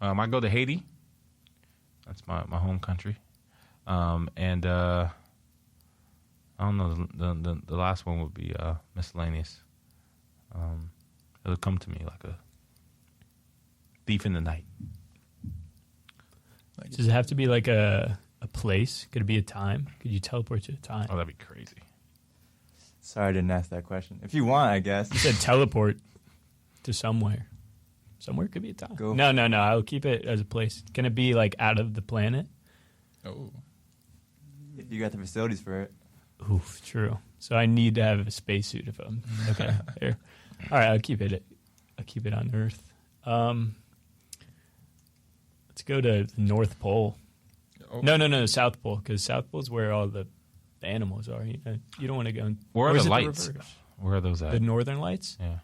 I go to Haiti. That's my home country. And I don't know. The last one would be miscellaneous. It'll come to me like a thief in the night. Does it have to be like a place? Could it be a time? Could you teleport to a time? Oh, that'd be crazy. Sorry I didn't ask that question. If you want, I guess. You said teleport to somewhere. Somewhere could be a time. Go. No. I'll keep it as a place. Can it be like out of the planet? Oh. If you got the facilities for it. Oof, true. So I need to have a spacesuit if I'm okay. Here. All right, I'll keep it. I'll keep it on Earth. Let's go to the North Pole. Oh. No, South Pole, because South Pole is where all the animals are. You don't want to go. Where are or is the it lights? reverse? Where are those at? The Northern Lights. Yeah.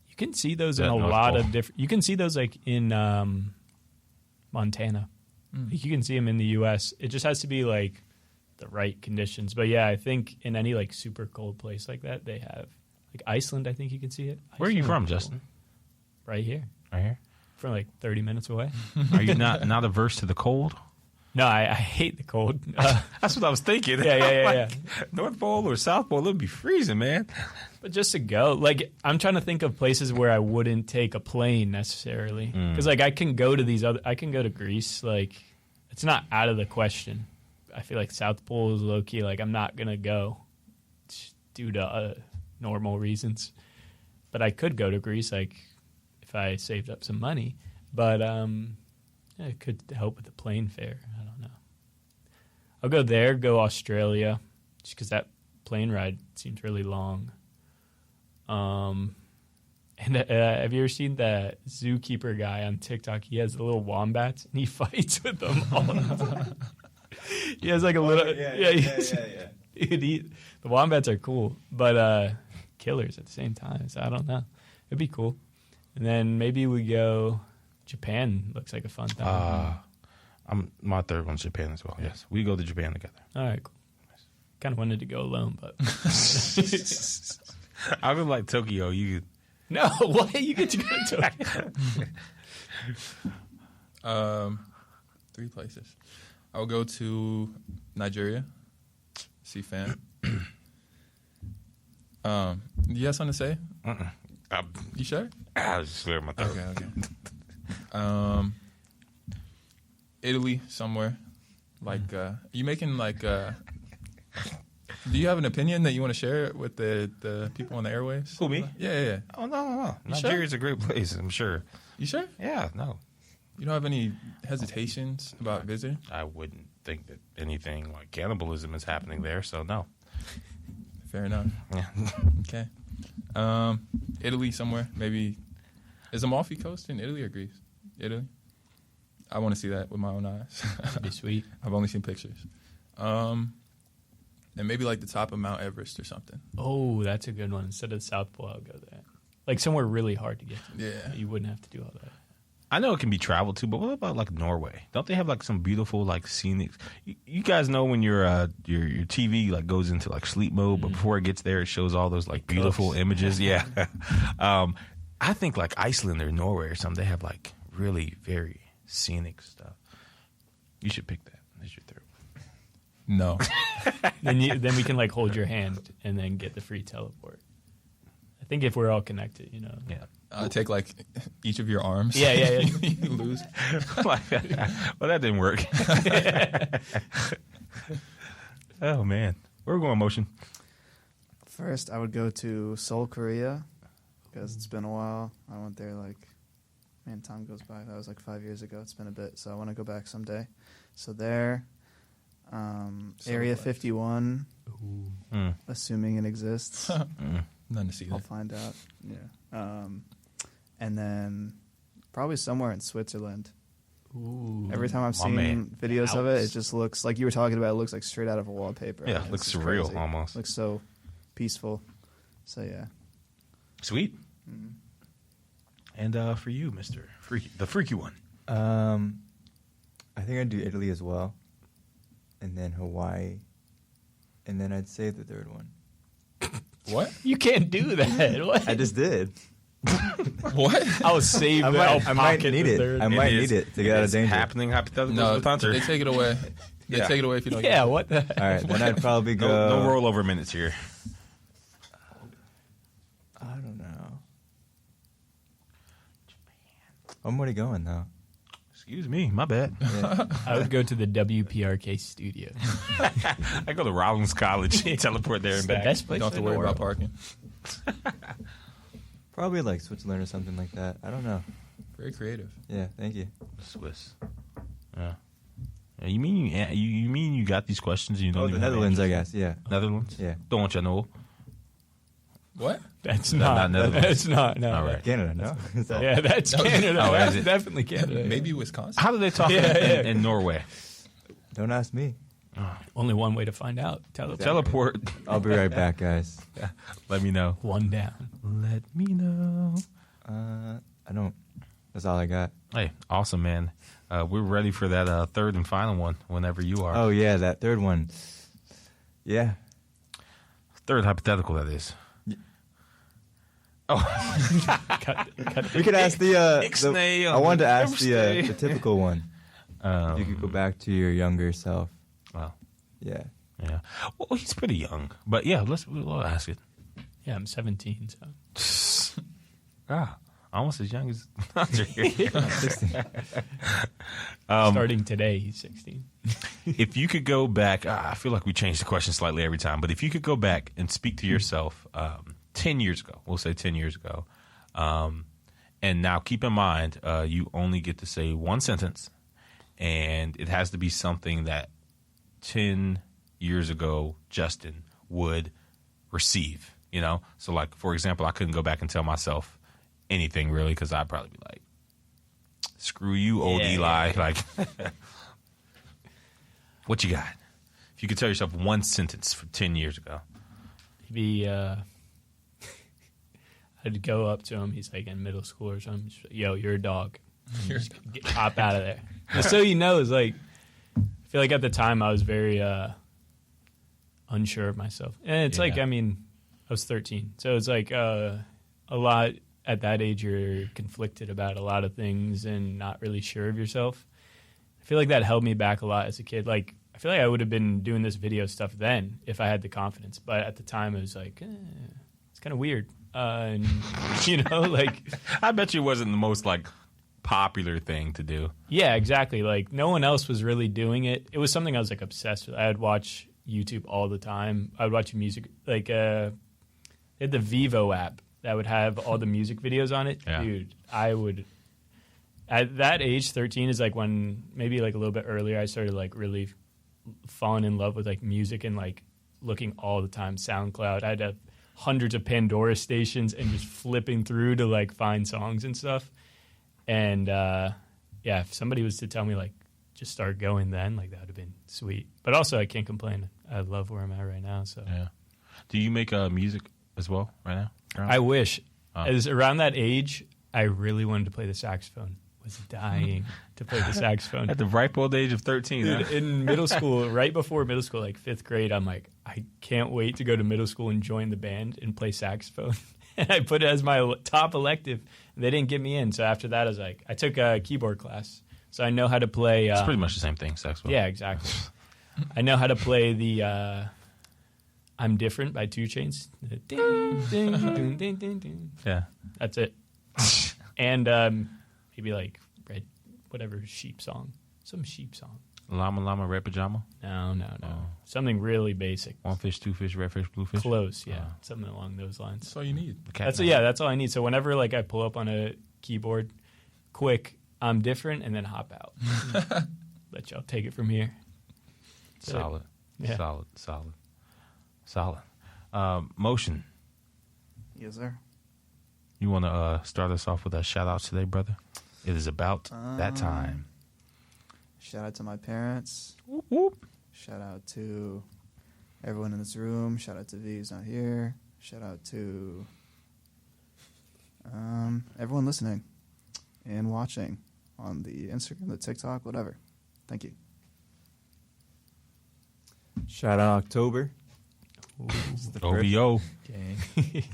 You can see those Is in that a North lot Pole? of different. You can see those like in Montana. You can see them in the U.S. It just has to be like the right conditions. But yeah, I think in any like super cold place like that, they have like Iceland. I think you can see it. Where are you Iceland from, would be cool. Justin? Right here, Right here. from like 30 minutes away. Are you not averse to the cold? No, I hate the cold. That's what I was thinking. Yeah. North Pole or South Pole, it'd be freezing, man. But just to go, like, I'm trying to think of places where I wouldn't take a plane necessarily, because like I can go to Greece. Like, it's not out of the question. I feel like South Pole is low key. Like, I'm not gonna go due to normal reasons, but I could go to Greece, like, if I saved up some money. But yeah, it could help with the plane fare. I don't know. I'll go there. Go Australia, just because that plane ride seems really long. And have you ever seen the zookeeper guy on TikTok? He has the little wombats and he fights with them all the time. He has like a little Yeah. Dude, the wombats are cool, but killers at the same time. So I don't know. It'd be cool. And then maybe we go. Japan looks like a fun time. My third one's Japan as well. Yes, we go to Japan together. All right, cool. Kind of wanted to go alone, but I would like Tokyo. You could. no. What you get to go to Tokyo? 3 places. I would go to Nigeria, see fam. You have something to say? You sure? I was just clearing my throat. Okay. Italy somewhere. Like, you making like Do you have an opinion that you want to share with the people on the airwaves? Who, me? Yeah. Oh, no. You sure? Nigeria's a great place, I'm sure. You sure? Yeah, no. You don't have any hesitations about visiting? I wouldn't think that anything like cannibalism is happening there, so no. Fair enough. Yeah. Okay. Italy somewhere, maybe. Is Amalfi Coast in Italy or Greece? Italy? I want to see that with my own eyes. That'd be sweet. I've only seen pictures. And maybe like the top of Mount Everest or something. Oh, that's a good one. Instead of the South Pole, I'll go there. Like somewhere really hard to get to. Yeah. You wouldn't have to do all that. I know it can be traveled to, but what about like Norway? Don't they have like some beautiful like scenic? You guys know when your TV like goes into like sleep mode, but before it gets there, it shows all those like beautiful images. Yeah, I think like Iceland or Norway or something. They have like really very scenic stuff. You should pick that as your third one. No. Then we can like hold your hand and then get the free teleport. I think if we're all connected, you know. Yeah. Take like each of your arms. Yeah. You lose. Well, that didn't work. Oh man, where are we going, Motion? First, I would go to Seoul, Korea, because it's been a while. I went there time goes by. That was like 5 years ago. It's been a bit, so I want to go back someday. So there, Area 51, assuming it exists. None to see I'll that. find out. Yeah. And then probably somewhere in Switzerland. Ooh. Every time I've seen videos of it, it just looks like you were talking about. It looks like straight out of a wallpaper. Yeah, I mean, it looks it's surreal crazy. almost. Looks so peaceful. So yeah. Sweet. And for you, Mr. Freaky, the freaky one. I think I'd do Italy as well, and then Hawaii, and then I'd say the third one. What? You can't do that. What? I just did. What? I'll save it. I might need it. I might need it to get out of danger. Happening hypotheticals No, with Hunter. they take it away. They take it away if you don't. Yeah, get it. what the? All right, then I'd probably go. No rollover minutes here. I don't know. I'm already going though. Excuse me, my bad. Yeah. I would go to the WPRK studio. I go to Rollins College, teleport there and It's the back. best place Don't have to in the worry about world. parking. Probably like Switzerland or something like that. I don't know. Very creative. Yeah, thank you. Swiss. Yeah. You mean you got these questions and you don't Oh, even the have Netherlands, I answers? guess. Yeah. Netherlands? Yeah. Don't want you to know. What? That's not not. Netherlands. That's not. No. All right. Canada, no? Is that- Yeah, that's No. Canada. Oh, That's is it? definitely Canada. Maybe Wisconsin. How do they talk in Norway? Don't ask me. Only one way to find out. Teleport. I'll be right back, guys. Let me know. One down. Let me know. I don't. That's all I got. Hey, awesome, man. We're ready for that third and final one whenever you are. Oh, yeah, that third one. Yeah. Third hypothetical, that is. Oh, Cut We could ask the Ixnay I wanted to ask Ixnay. the typical one. If you could go back to your younger self. Wow. Yeah. Yeah. Well, he's pretty young, but yeah, we'll ask it. Yeah, I'm 17, so. Almost as young as Hunter here. 16. Starting today, he's 16. If you could go back, I feel like we change the question slightly every time, but if you could go back and speak to yourself 10 years ago, we'll say 10 years ago, and now keep in mind, you only get to say one sentence, and it has to be something that 10 years ago Justin would receive, you know? So, like, for example, I couldn't go back and tell myself anything, really, because I'd probably be like, screw you, old Eli. Like, what you got? If you could tell yourself one sentence from 10 years ago. Maybe I'd go up to him. He's like in middle school or something. Just, yo, you're a dog. Hop out of there. Just so you know, it's like, I feel like at the time I was very unsure of myself. And it's like, I mean, I was 13. So it's like a lot at that age, you're conflicted about a lot of things and not really sure of yourself. I feel like that held me back a lot as a kid. Like, I feel like I would have been doing this video stuff then if I had the confidence. But at the time, it was like, it's kind of weird. And, you know, like... I bet you it wasn't the most, like, popular thing to do. Yeah, exactly. Like, no one else was really doing it. It was something I was, like, obsessed with. I would watch YouTube all the time. I would watch music, like, they had the Vivo app that would have all the music videos on it. Yeah. Dude, I would, at that age, 13 is like when, maybe like a little bit earlier, I started like really falling in love with like music and like looking all the time. SoundCloud. I'd have hundreds of Pandora stations and just flipping through to like find songs and stuff. And yeah, if somebody was to tell me like just start going then, like that would have been sweet. But also I can't complain. I love where I'm at right now. So Yeah. Do you make music as well right now? I wish. Oh. As around that age, I really wanted to play the saxophone. Was dying to play the saxophone. At the ripe old age of 13. Dude, Huh? in middle school, right before middle school, like 5th grade, I'm like, I can't wait to go to middle school and join the band and play saxophone. And I put it as my top elective. They didn't get me in. So after that, I was like, I took a keyboard class. So I know how to play. It's pretty much the same thing, saxophone. Yeah, exactly. I know how to play the I'm Different by 2 Chainz. Ding, ding, ding, ding, ding, ding. Yeah. That's it. And maybe like whatever sheep song. Some sheep song. Llama, llama, red pajama. No. Oh. Something really basic. One fish, two fish, red fish, blue fish. Close, yeah. Something along those lines. That's all you need. That's all I need. So whenever like I pull up on a keyboard, quick, I'm Different, and then hop out. Let y'all take it from here. Solid. Yeah. Solid. Motion. Yes, sir. You want to start us off with a shout out today, brother? It is about that time. Shout out to my parents. Whoop, whoop. Shout out to everyone in this room. Shout out to V, who's not here. Shout out to everyone listening and watching on the Instagram, the TikTok, whatever. Thank you. Shout out October. This is the first- OVO. Gang.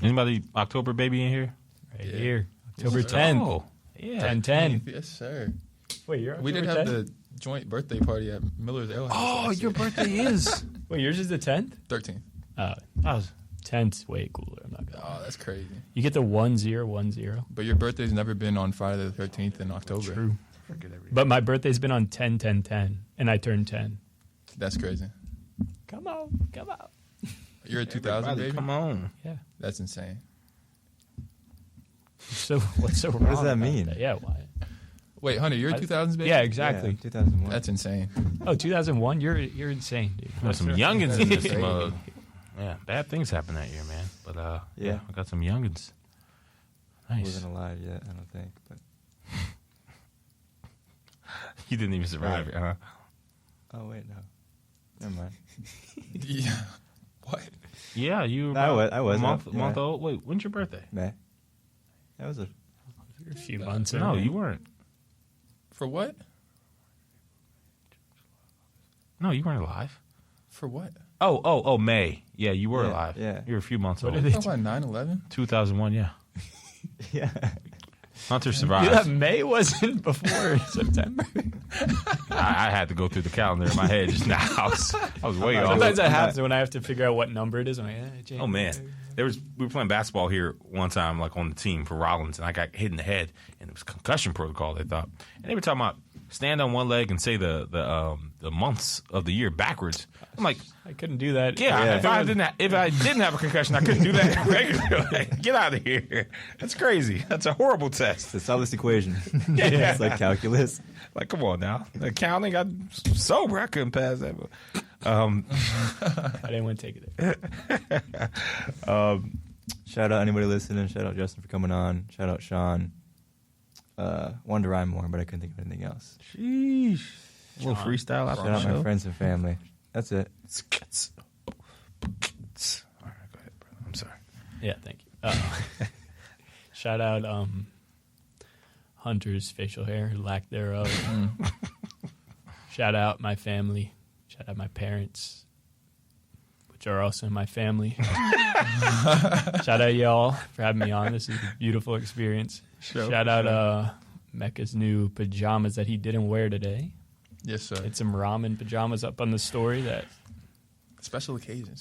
Anybody October baby in here? Right Yeah. here. October Yes, sir. 10th. Oh, yeah. 10-10. Yes, sir. Wait, you're We did October have 10th? the joint birthday party at Miller's Ale House. Oh, last your year. birthday is. Wait, yours is the 10th? 13th. I was 10th's way cooler. I'm not gonna. Oh, that's crazy. You get the 1010. But your birthday's never been on Friday the 13th in October. True. But my birthday's been on 10-10-10, and I turned 10. That's crazy. Come on. You're a 2000 Everybody, baby? come on. Yeah. That's insane. So what's so wrong? does that about mean? that? Yeah, why? Wait, Hunter, you're a 2000s baby? Yeah, exactly. Yeah, 2001. That's insane. Oh, 2001. You're insane, dude. Got some What's youngins in this Crazy. mug. Yeah, bad things happened that year, man. But yeah, I got some youngins. I Nice. wasn't alive yet, I don't think. But You didn't even survive it, huh? oh wait, no, never mind. Yeah. What? Yeah, you were No, about I was, a month, yeah. month old. Wait, when's your birthday? May. That was a a few months No, in. you weren't. For what? No, you weren't alive. For what? Oh, May. Yeah, you were Yeah, alive. yeah. You were a few months What old. did they Talking about 9/11? 2001, yeah. yeah. Hunter Yeah, survived. May wasn't before September. I had to go through the calendar in my head just now. I was way off. Sometimes that I'm happens not- when I have to figure out what number it is. I'm like, January. Oh man, we were playing basketball here one time, like on the team for Rollins, and I got hit in the head, and it was concussion protocol. They thought, and they were talking about stand on one leg and say the months of the year backwards. I'm like, I couldn't do that. yeah, if I didn't have a concussion, I couldn't do that regularly. Get out of here. That's crazy. That's a horrible test. It's all this equation. Yeah. It's like calculus. Like, come on now, accounting. I'm sober. I couldn't pass that. I didn't want to take it there. Shout out anybody listening. Shout out Justin for coming on. Shout out Sean. Wanted to rhyme more, but I couldn't think of anything else. Sheesh. A little Sean. freestyle out Shout the out show. my friends and family. That's it. All right, go ahead, brother. I'm sorry. Yeah, thank you. Shout out Hunter's facial hair, lack thereof. Shout out my family. Shout out my parents, which are also my family. Shout out y'all for having me on. This is a beautiful experience. Shout out Mecca's new pajamas that he didn't wear today. Yes, sir. It's some ramen pajamas up on the story that, Special occasion.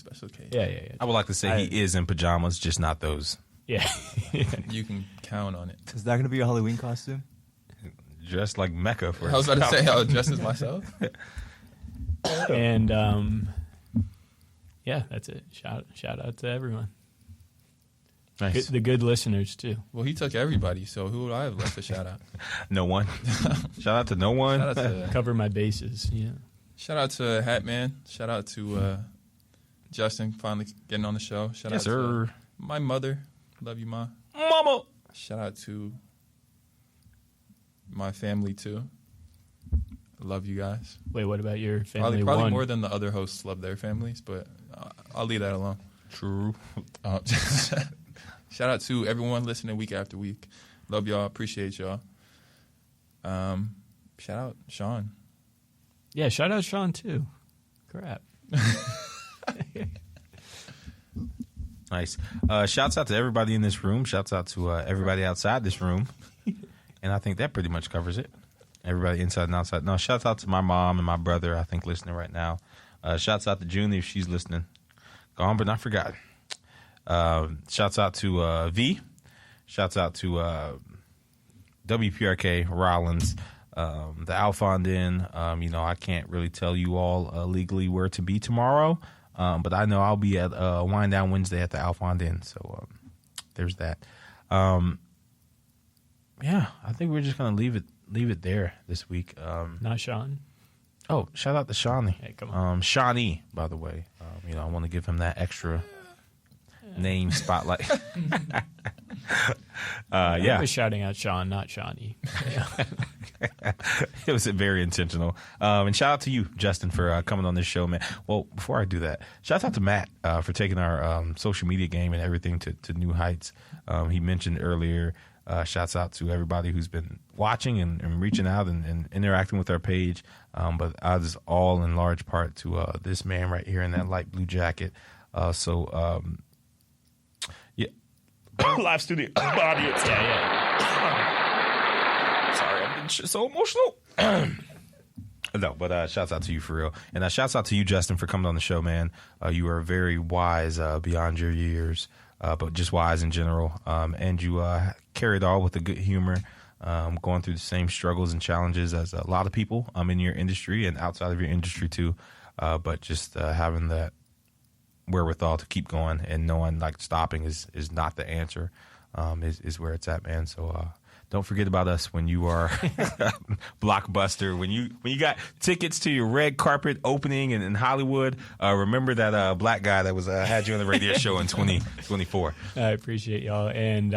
yeah. I would like to say he is in pajamas, just not those. Yeah. You can count on it. Is that going to be a Halloween costume? Dressed like Mecca for I was about to say I'll dress as myself. And Yeah, that's it. Shout out to everyone. Nice. The good listeners, too. Well, he took everybody, so who would I have left a shout out? No one. Shout out to no one. Shout out to, Cover my bases, yeah. shout out to Hatman. Shout out to Justin finally getting on the show. Shout Yes, out sir. to my mother. Love you, Ma. Mama. Shout out to my family, too. Love you guys. Wait, what about your family? Probably more than the other hosts love their families, but I'll leave that alone. True. Shout out to everyone listening week after week. Love y'all. Appreciate y'all. Shout out Sean. Yeah, shout out Sean, too. Crap. Nice. Shouts out to everybody in this room. Shouts out to everybody outside this room. And I think that pretty much covers it. Everybody inside and outside. No, shouts out to my mom and my brother, I think, listening right now. Shouts out to Junie if she's listening. Gone but not forgotten. Shouts out to V. Shouts out to WPRK, Rollins, the Alfondin. I can't really tell you all legally where to be tomorrow, but I know I'll be at Wind Down Wednesday at the Alfondin. So there's that. Yeah, I think we're just gonna leave it there this week. Not Sean. Oh, shout out to Shawnee. Hey, come on. Shawnee, by the way. I want to give him that extra name spotlight. I was shouting out Sean, not Shawnee. It was very intentional. And shout out to you, Justin, for coming on this show, man. Well, before I do that, shout out to Matt for taking our social media game and everything to new heights. He mentioned earlier, shouts out to everybody who's been watching and reaching out and interacting with our page. But that's all in large part to this man right here in that light blue jacket. Yeah. Live studio audience. Yeah. Sorry, I'm getting so emotional. No, but shouts out to you for real. And shouts out to you, Justin, for coming on the show, man. You are very wise beyond your years, but just wise in general. And you carried all with a good humor, going through the same struggles and challenges as a lot of people in your industry and outside of your industry too. But just having that wherewithal to keep going and knowing like stopping is not the answer, is where it's at, man. So don't forget about us when you are Blockbuster, when you got tickets to your red carpet opening in Hollywood. Remember that black guy that was had you on the radio show in 2024. I appreciate y'all, and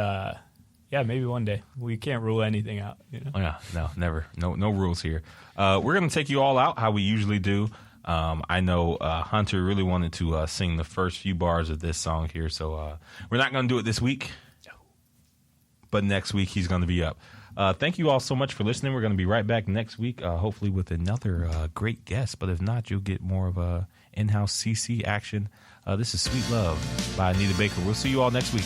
maybe one day. We can't rule anything out. Oh, yeah, no, never, no rules here. We're gonna take you all out how we usually do. I know Hunter really wanted to sing the first few bars of this song here, so we're not going to do it this week, but next week he's going to be up. Thank you all so much for listening. We're going to be right back next week, hopefully with another great guest, but if not, you'll get more of a in-house CC action. This is Sweet Love by Anita Baker. We'll see you all next week.